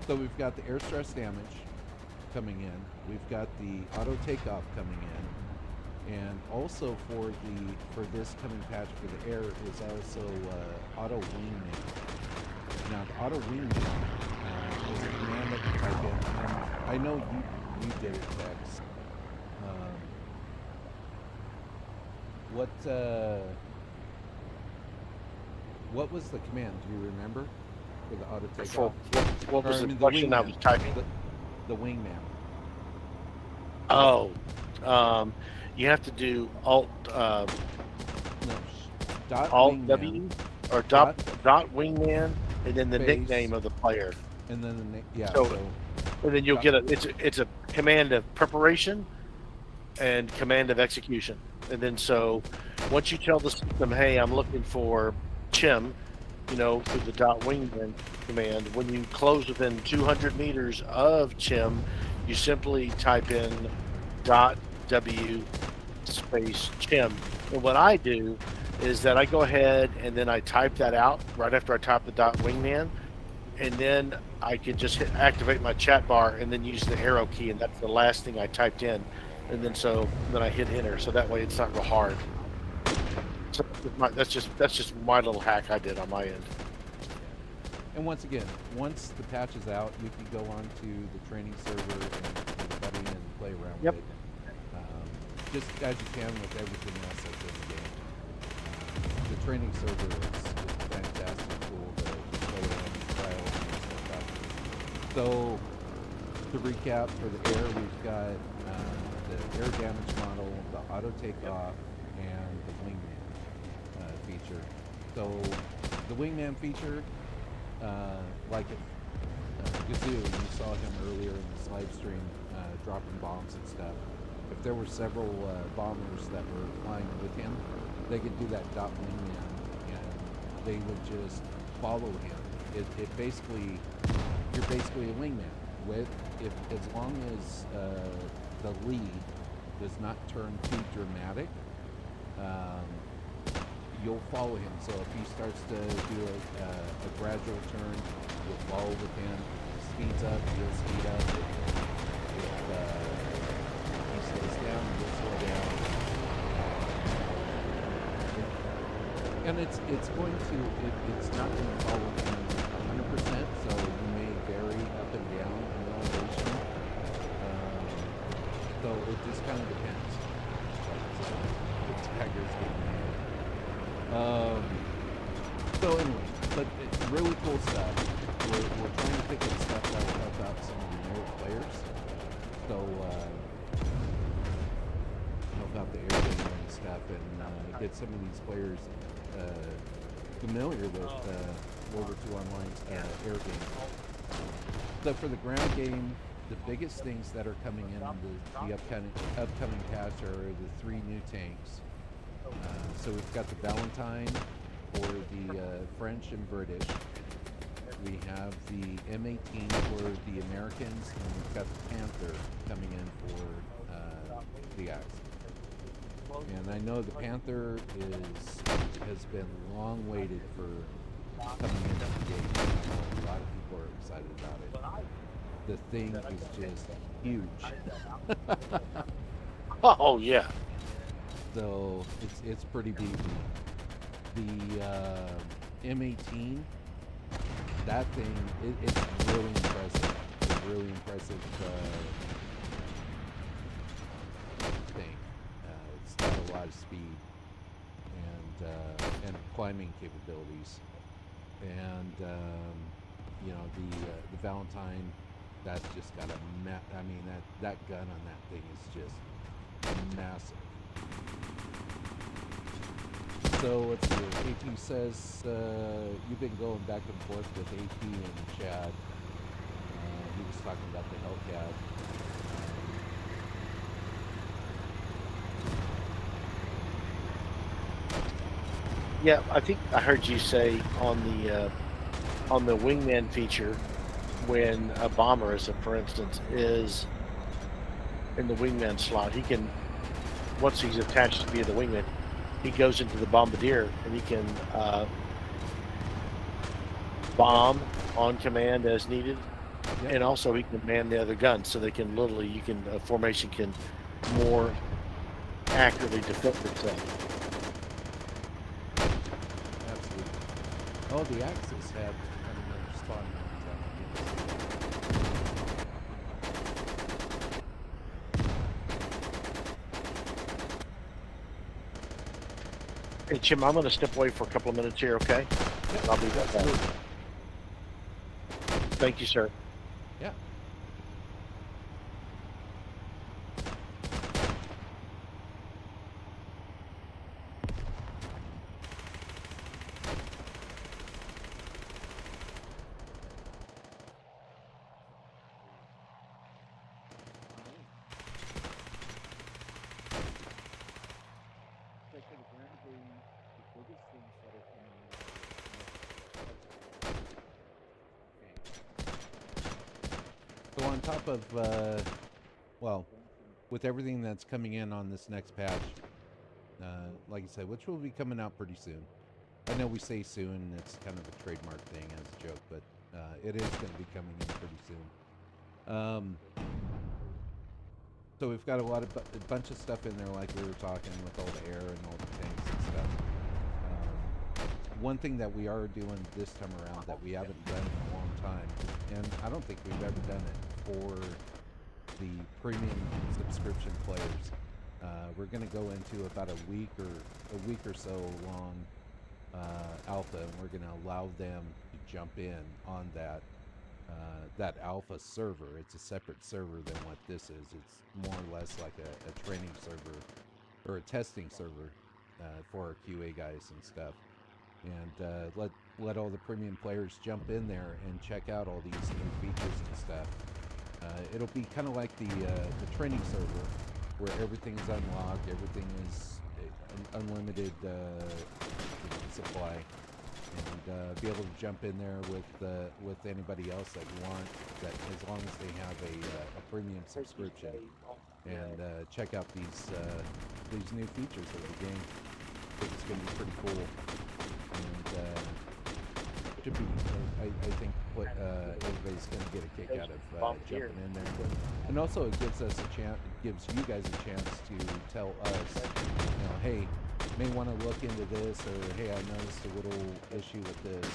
So we've got the air stress damage coming in. We've got the auto takeoff coming in, and also for this coming patch for the air is also auto wingman. Now the auto wingman is a command that you type in, and I know you did it, Tex. What was the command? Do you remember for the auto For, takeoff? what was Or, I the mean, question I was wingman. typing? The wingman. Oh, you have to do Alt No. Dot Alt wingman, W or dot wingman, and then the Space. nickname of the player, and then the So- and then you'll get it's a command of preparation and command of execution. And then so once you tell the system, hey, I'm looking for Chim, through the dot wingman command, when you close within 200 meters of Chim, you simply type in dot W space Chim. And what I do is that I go ahead and then I type that out right after I type the dot wingman, and then I can just activate my chat bar and then use the arrow key, and that's the last thing I typed in, and then I hit enter, so that way it's not real hard. So that's just my little hack I did on my end. And once again, once the patch is out, you can go on to the training server and with a buddy and play around Yep. with it. just as you can with everything else that's in the game. The training server is a fantastic tool to play on, trial, and stuff like that. So, to recap, for the air, we've got the air damage model, the auto takeoff, and the wingman feature. So, the wingman feature, like Gazoo, you saw him earlier in this live stream dropping bombs and stuff. If there were several bombers that were flying with him, they could do that dot wingman, and they would just follow him. It basically, you're basically a wingman. As long as the lead does not turn too dramatic, you'll follow him. So if he starts to do a gradual turn, you'll follow with him. If he speeds up, you'll speed up. If he slows down, you'll slow down. And it's not going to follow him 100%, so you may vary up and down in elevation. So it just kind of depends. The tagger's getting mad. So anyway, but it's really cool stuff. We're trying to pick up stuff that will help out some of the newer players. So help out the air game and stuff, and get some of these players familiar with WWII Online's air game. So for the ground game, the biggest things that are coming in the upcoming patch are the 3 new tanks. So we've got the Valentine for the French and British. We have the M18 for the Americans, and we've got the Panther coming in for the Axis. And I know the Panther has been long waited for coming into the game. I know a lot of people are excited about it. The thing is just huge. Oh yeah. So it's pretty beefy. The M18, that thing, it's really impressive. It's a really impressive thing. It's got a lot of speed and climbing capabilities. And you know, the Valentine, that's just got I mean, that gun on that thing is just massive. So let's see. AP says you've been going back and forth with AP and Chad. He was talking about the Hellcat. Yeah, I think I heard you say on the wingman feature, when a bomber, for instance, is in the wingman slot, he can, once he's attached via the wingman, he goes into the bombardier and he can bomb on command as needed. Yep. And also he can man the other guns, so they can literally, formation can more accurately defend itself. Oh, the Axis had another spawn. Hey, Jim, I'm going to step away for a couple of minutes here, okay? Yep. I'll be right back. Thank you, sir. Yeah. So on top of, well, with everything that's coming in on this next patch, like I said, which will be coming out pretty soon. I know we say soon, it's kind of a trademark thing as a joke, but it is going to be coming in pretty soon. So we've got a bunch of stuff in there, like we were talking, with all the air and all the tanks and stuff. One thing that we are doing this time around that we haven't done in a long time, and I don't think we've ever done it for the premium subscription players, We're going to go into about a week or so long alpha, and we're going to allow them to jump in on that alpha server. It's a separate server than what this is. It's more or less like a training server or a testing server for our QA guys and stuff. And let all the premium players jump in there and check out all these new features and stuff. It'll be kind of like the training server, where everything is unlocked, everything is unlimited supply, and be able to jump in there with anybody else that you want, that as long as they have a premium subscription, and check out these new features of the game. I think it's going to be pretty cool, and should be. I think what everybody's going to get a kick out of jumping in there, and also it gives us a chance. It gives you guys a chance to tell us, hey, may want to look into this, or hey, I noticed a little issue with this,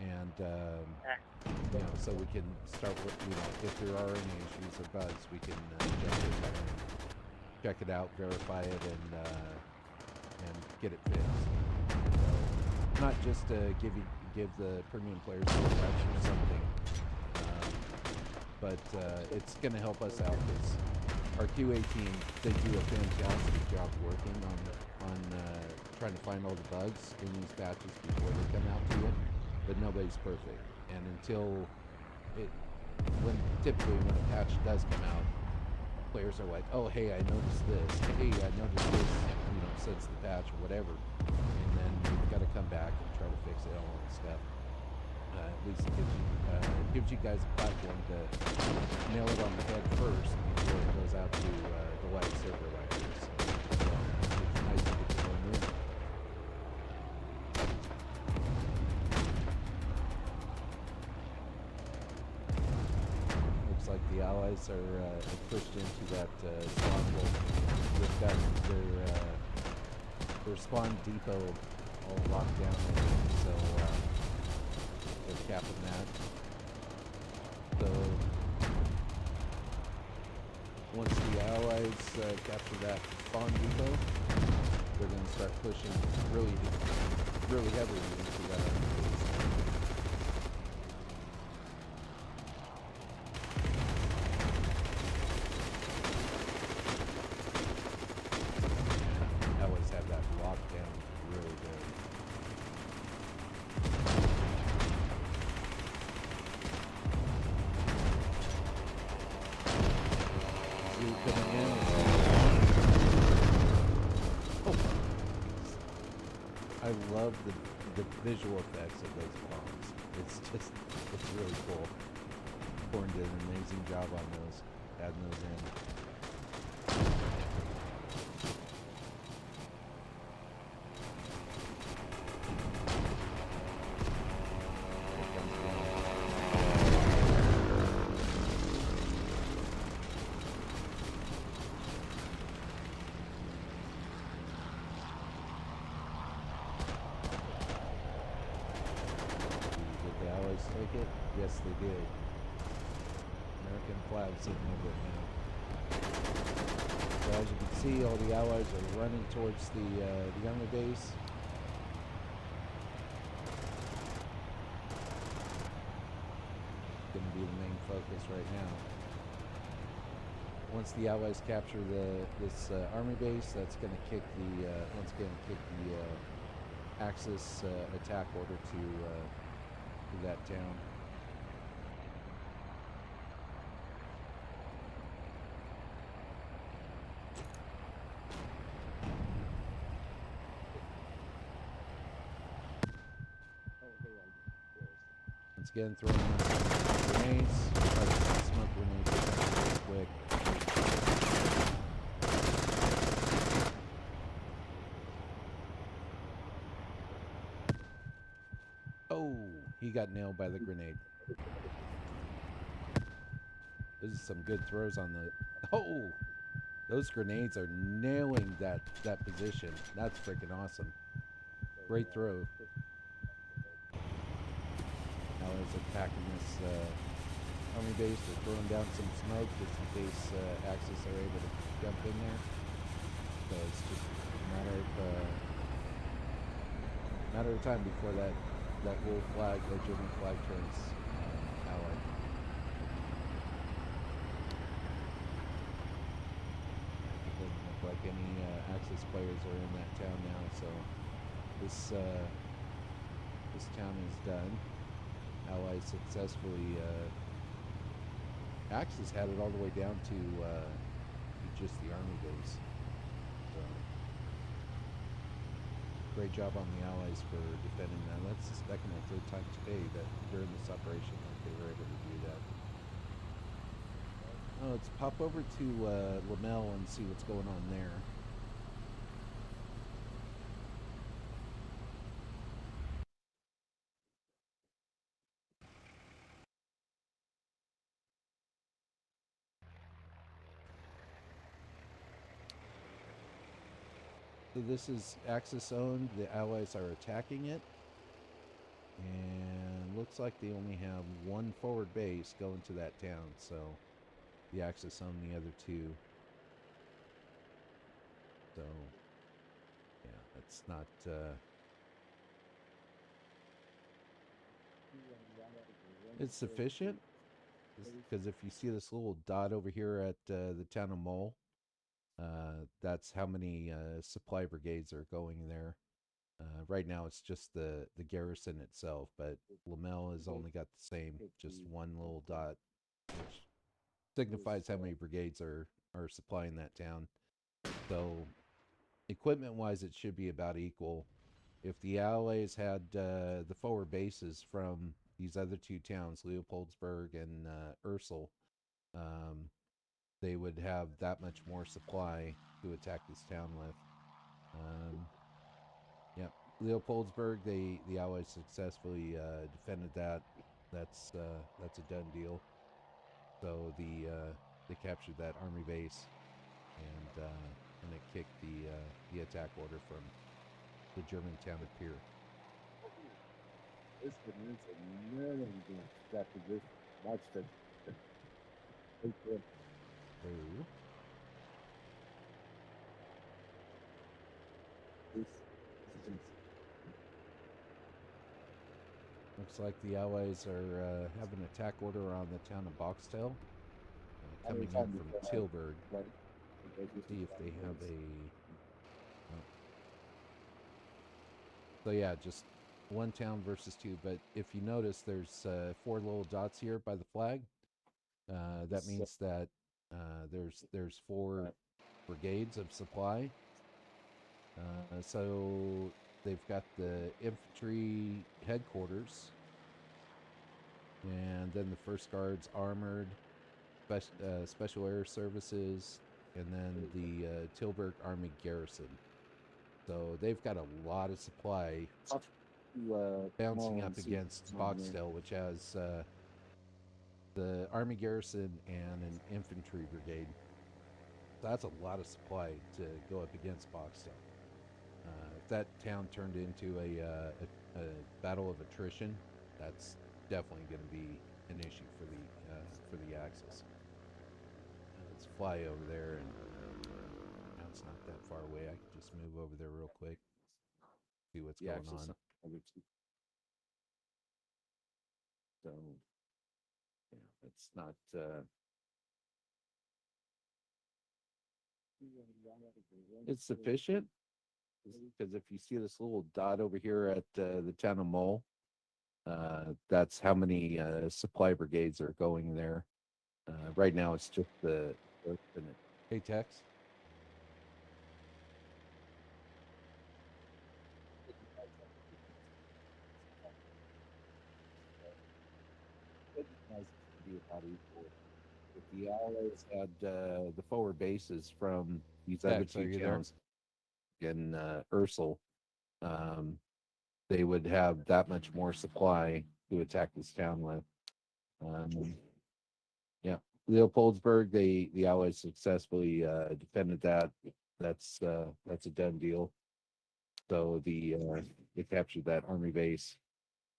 and so we can start with, if there are any issues or bugs, we can jump in there and check it out, verify it, and get it fixed. So, not just to give the premium players a patch or something, but it's going to help us out, because our QA team, they do a fantastic job working on trying to find all the bugs in these patches before they come out to you, but nobody's perfect. And typically when a patch does come out, players are like, oh, hey, I noticed this, hey, I noticed this, since the patch or whatever, and then you've got to come back and try to fix it all and stuff. At least it gives you guys a platform to nail it on the head first before it goes out to the live server like this. So it's nice to get to learn in. Looks like the allies are pushed into that spawn hole. They've got their spawn depot all locked down there, so they're capping that. So once the allies capture that spawn depot, they're going to start pushing really heavily into that base. Always have that locked down really good. Coming in. Oh, I love the visual effects of those bombs. It's really cool. Corn did an amazing job on those, adding those in. Take it? Yes, they did. American flag sitting over it now. So as you can see, all the allies are running towards the army base. Going to be the main focus right now. Once the allies capture this army base, that's going to kick once again kick the Axis attack order to that town. Once again, throwing grenades, smoke grenades real quick. Oh, he got nailed by the grenade. Those are some good throws on the... Oh! Those grenades are nailing that position. That's freaking awesome. Great throw. Now as attacking this army base, they're throwing down some smoke just in case Axis are able to jump in there. So it's just a matter of time before that little flag, that German flag, turns Allied. It doesn't look like any Axis players are in that town now, so this town is done. Allies successfully. Axis had it all the way down to just the army base. So great job on the Allies for defending that. That's the second or third time today that during this operation that they were able to do that. Let's pop over to Lamel and see what's going on there. So this is Axis owned. The Allies are attacking it. And looks like they only have one forward base going to that town. So the Axis own the other two. So yeah, that's not... it's sufficient. Because if you see this little dot over here at the town of Mole, that's how many supply brigades are going there. Right now it's just the garrison itself, but Lamel has only got the same, just one little dot, which signifies how many brigades are supplying that town. So equipment wise it should be about equal. If the Allies had the forward bases from these other two towns, Leopoldsburg and Ursel, they would have that much more supply to attack this town with. Yep, Leopoldsburg, the Allies successfully defended that. That's a done deal. So they captured that army base, and it kicked the attack order from the German town of Pier. This means a million after this much that Looks like the Allies are have an attack order on the town of Boxtel, coming in from Tilburg. See if they have a... So yeah, just one town versus two. But if you notice, there's 4 little dots here by the flag. That means that there's 4 brigades of supply. So they've got the infantry headquarters, and then the First Guards armored, special air services, and then the Tilburg Army garrison. So they've got a lot of supply bouncing up against Boxtel, which has the Army garrison and an infantry brigade. So that's a lot of supply to go up against Boxtel. If that town turned into a battle of attrition, that's definitely going to be an issue for the Axis. Let's fly over there, and now it's not that far away. I can just move over there real quick, see what's going on. So yeah, it's not. It's sufficient. Because if you see this little dot over here at the town of Mole, that's how many supply brigades are going there. Right now it's just the... Hey, Tex? If the Allies had the forward bases from these other two towns in Ursel, they would have that much more supply to attack this town with. Yeah, Leopoldsburg, the Allies successfully defended that. That's a done deal. So they captured that army base,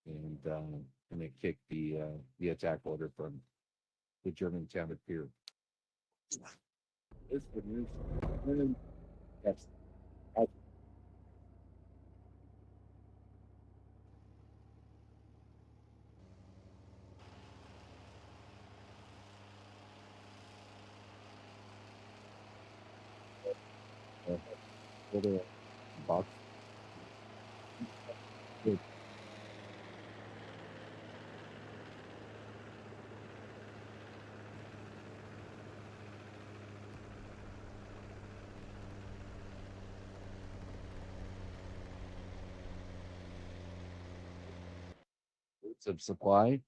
and they kicked the attack order from the German town of Pier. This would move That's little box. Good. Of supply.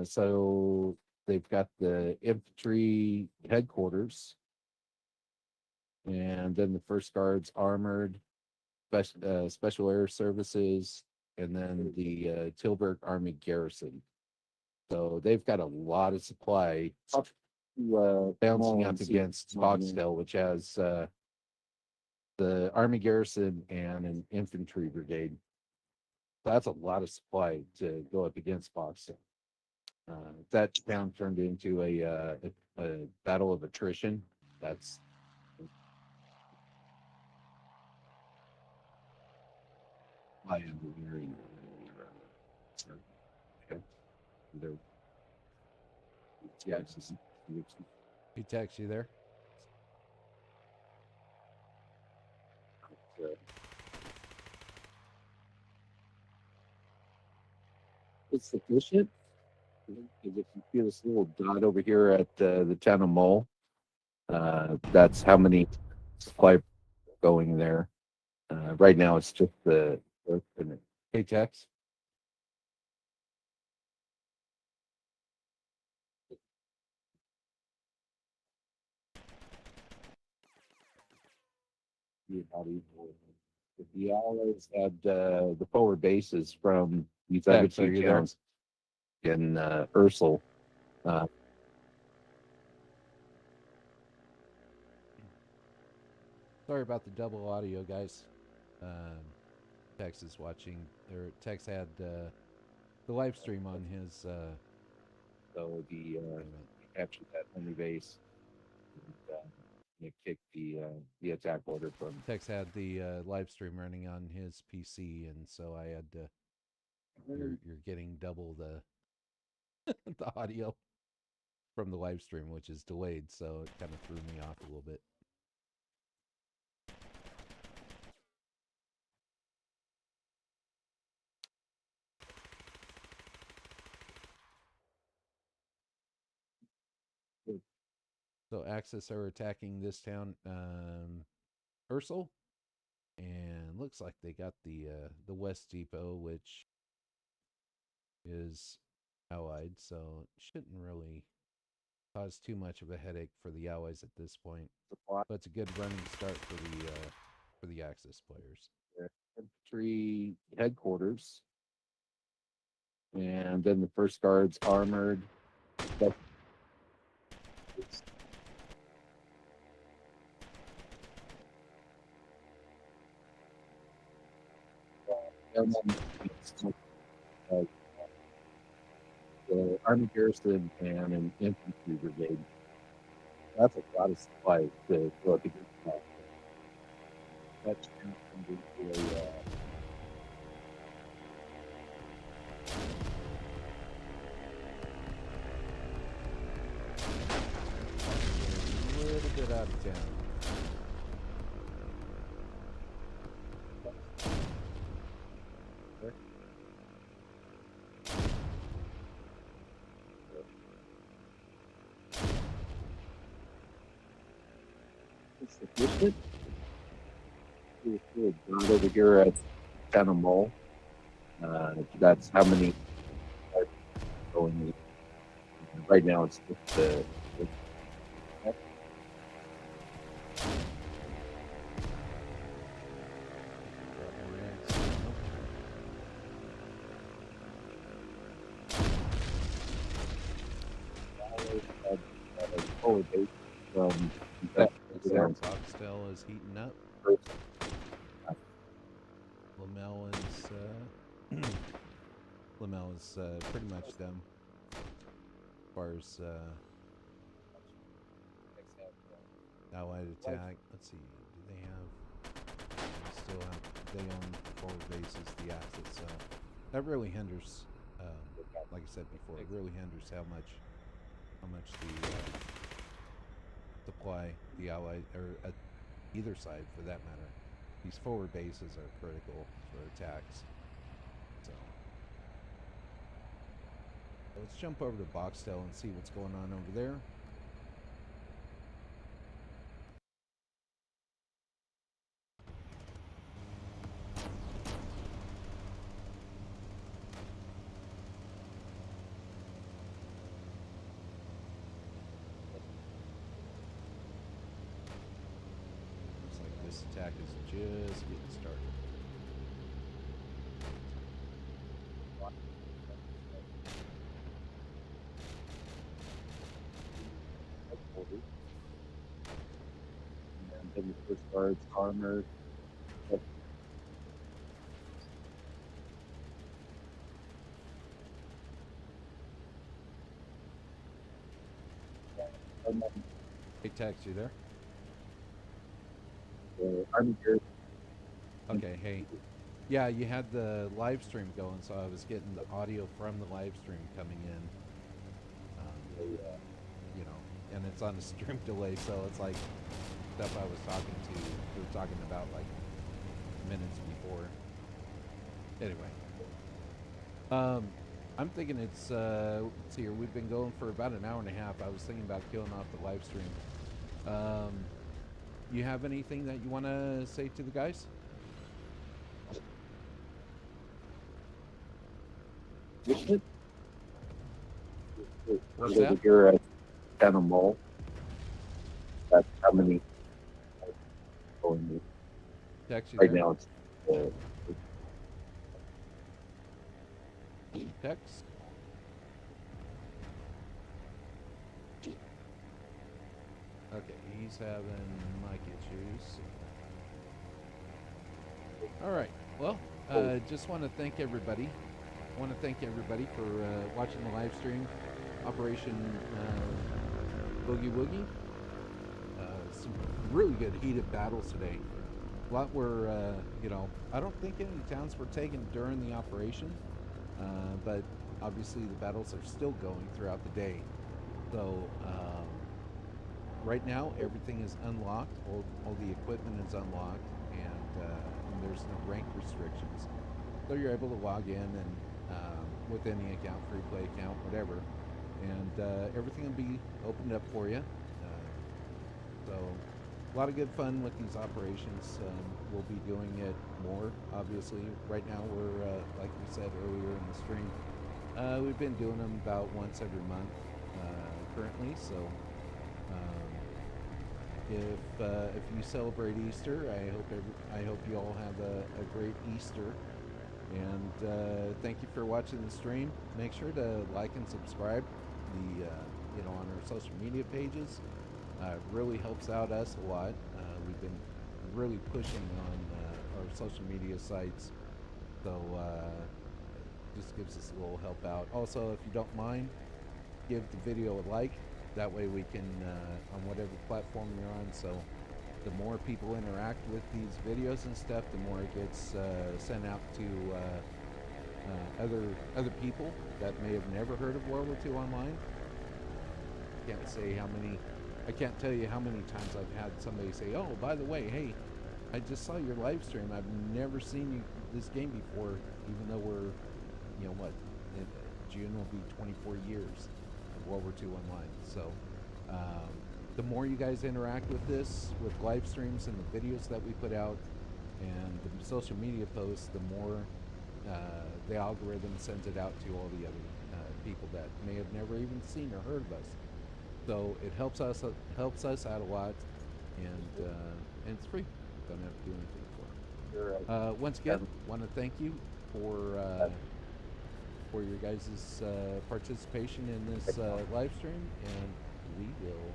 So they've got the infantry headquarters, and then the First Guards Armored, Special Air Services, and then the Tilburg Army Garrison. So they've got a lot of supply bouncing up against Boxtel, which has the Army Garrison and an infantry brigade. That's a lot of supply to go up against Boxtel. That town turned into a battle of attrition. That's I am hearing. Okay. There. Yeah, it's just, He text you there? it's sufficient. Because if you feel this little dot over here at the town of Mole, that's how many supply going there. Right now, it's just the Hey, text. the Allies had the forward bases from these other Tex, are two you there? towns in Ursel. Sorry about the double audio, guys. Tex is watching, or Tex had the live stream on his. So the captured that enemy base. And, it kicked the attack order from. Tex had the live stream running on his PC, and so I had to. You're getting double the the audio from the live stream, which is delayed, so it kind of threw me off a little bit. So Axis are attacking this town, Ursel, and looks like they got the West Depot, which is allied, so it shouldn't really cause too much of a headache for the allies at this point. But it's a good running start for the Axis players. Infantry headquarters, and then the First Guards Armored. The Army Garrison and an infantry brigade. That's a lot of supplies to go up against that. That's turned into a little bit out of town. sufficient. Not over here at town of Mole. That's how many are going. Right now, it's just the. Forward base from Foxtel is heating up. Lamel is pretty much them as far as Allied attack. Let's see. Do they have? They still have. They own forward bases. The assets. So that really hinders. Like I said before, it really hinders how much the supply the Allied or either side for that matter. These forward bases are critical for attacks. So let's jump over to Boxtel and see what's going on over there. Looks like this attack is just getting started. And then the first guard's armored. Hey, Tex, you there? Army gear. Okay, hey. Yeah, you had the live stream going, so I was getting the audio from the live stream coming in. You know, and it's on a stream delay, so it's like stuff I was talking to, we were talking about like minutes before. Anyway. I'm thinking it's, let's see here, we've been going for about an hour and a half. I was thinking about killing off the live stream. You have anything that you want to say to the guys? What's that? You're at Animal. That's how many going Tex, you right there? now. It's Tex? Okay, he's having mic issues. All right. Well, just want to thank everybody. I want to thank everybody for watching the live stream. Operation Boogie Woogie. Some really good heated battles today. A lot were, you know, I don't think any towns were taken during the operation, but obviously the battles are still going throughout the day. So right now everything is unlocked. All the equipment is unlocked, and there's no rank restrictions. So you're able to log in and with any account, free play account, whatever, and everything will be opened up for you. So a lot of good fun with these operations. We'll be doing it more, obviously. Right now we're, like we said earlier in the stream, we've been doing them about once every month currently. So if you celebrate Easter, I hope you all have a great Easter. And thank you for watching the stream. Make sure to like and subscribe you know, on our social media pages. It really helps out us a lot. We've been really pushing on our social media sites, so just gives us a little help out. Also, if you don't mind, give the video a like. That way we can, on whatever platform you're on, so the more people interact with these videos and stuff, the more it gets sent out to other people that may have never heard of World War II Online. I can't tell you how many times I've had somebody say, "Oh, by the way, hey, I just saw your live stream. I've never seen this game before," even though we're, you know what, in June will be 24 years of World War II Online. So the more you guys interact with this, with live streams and the videos that we put out and the social media posts, the more the algorithm sends it out to all the other people that may have never even seen or heard of us. So it helps us out a lot, and it's free. Don't have to do anything for it. Once again, want to thank you for your guys' participation in this live stream, and we will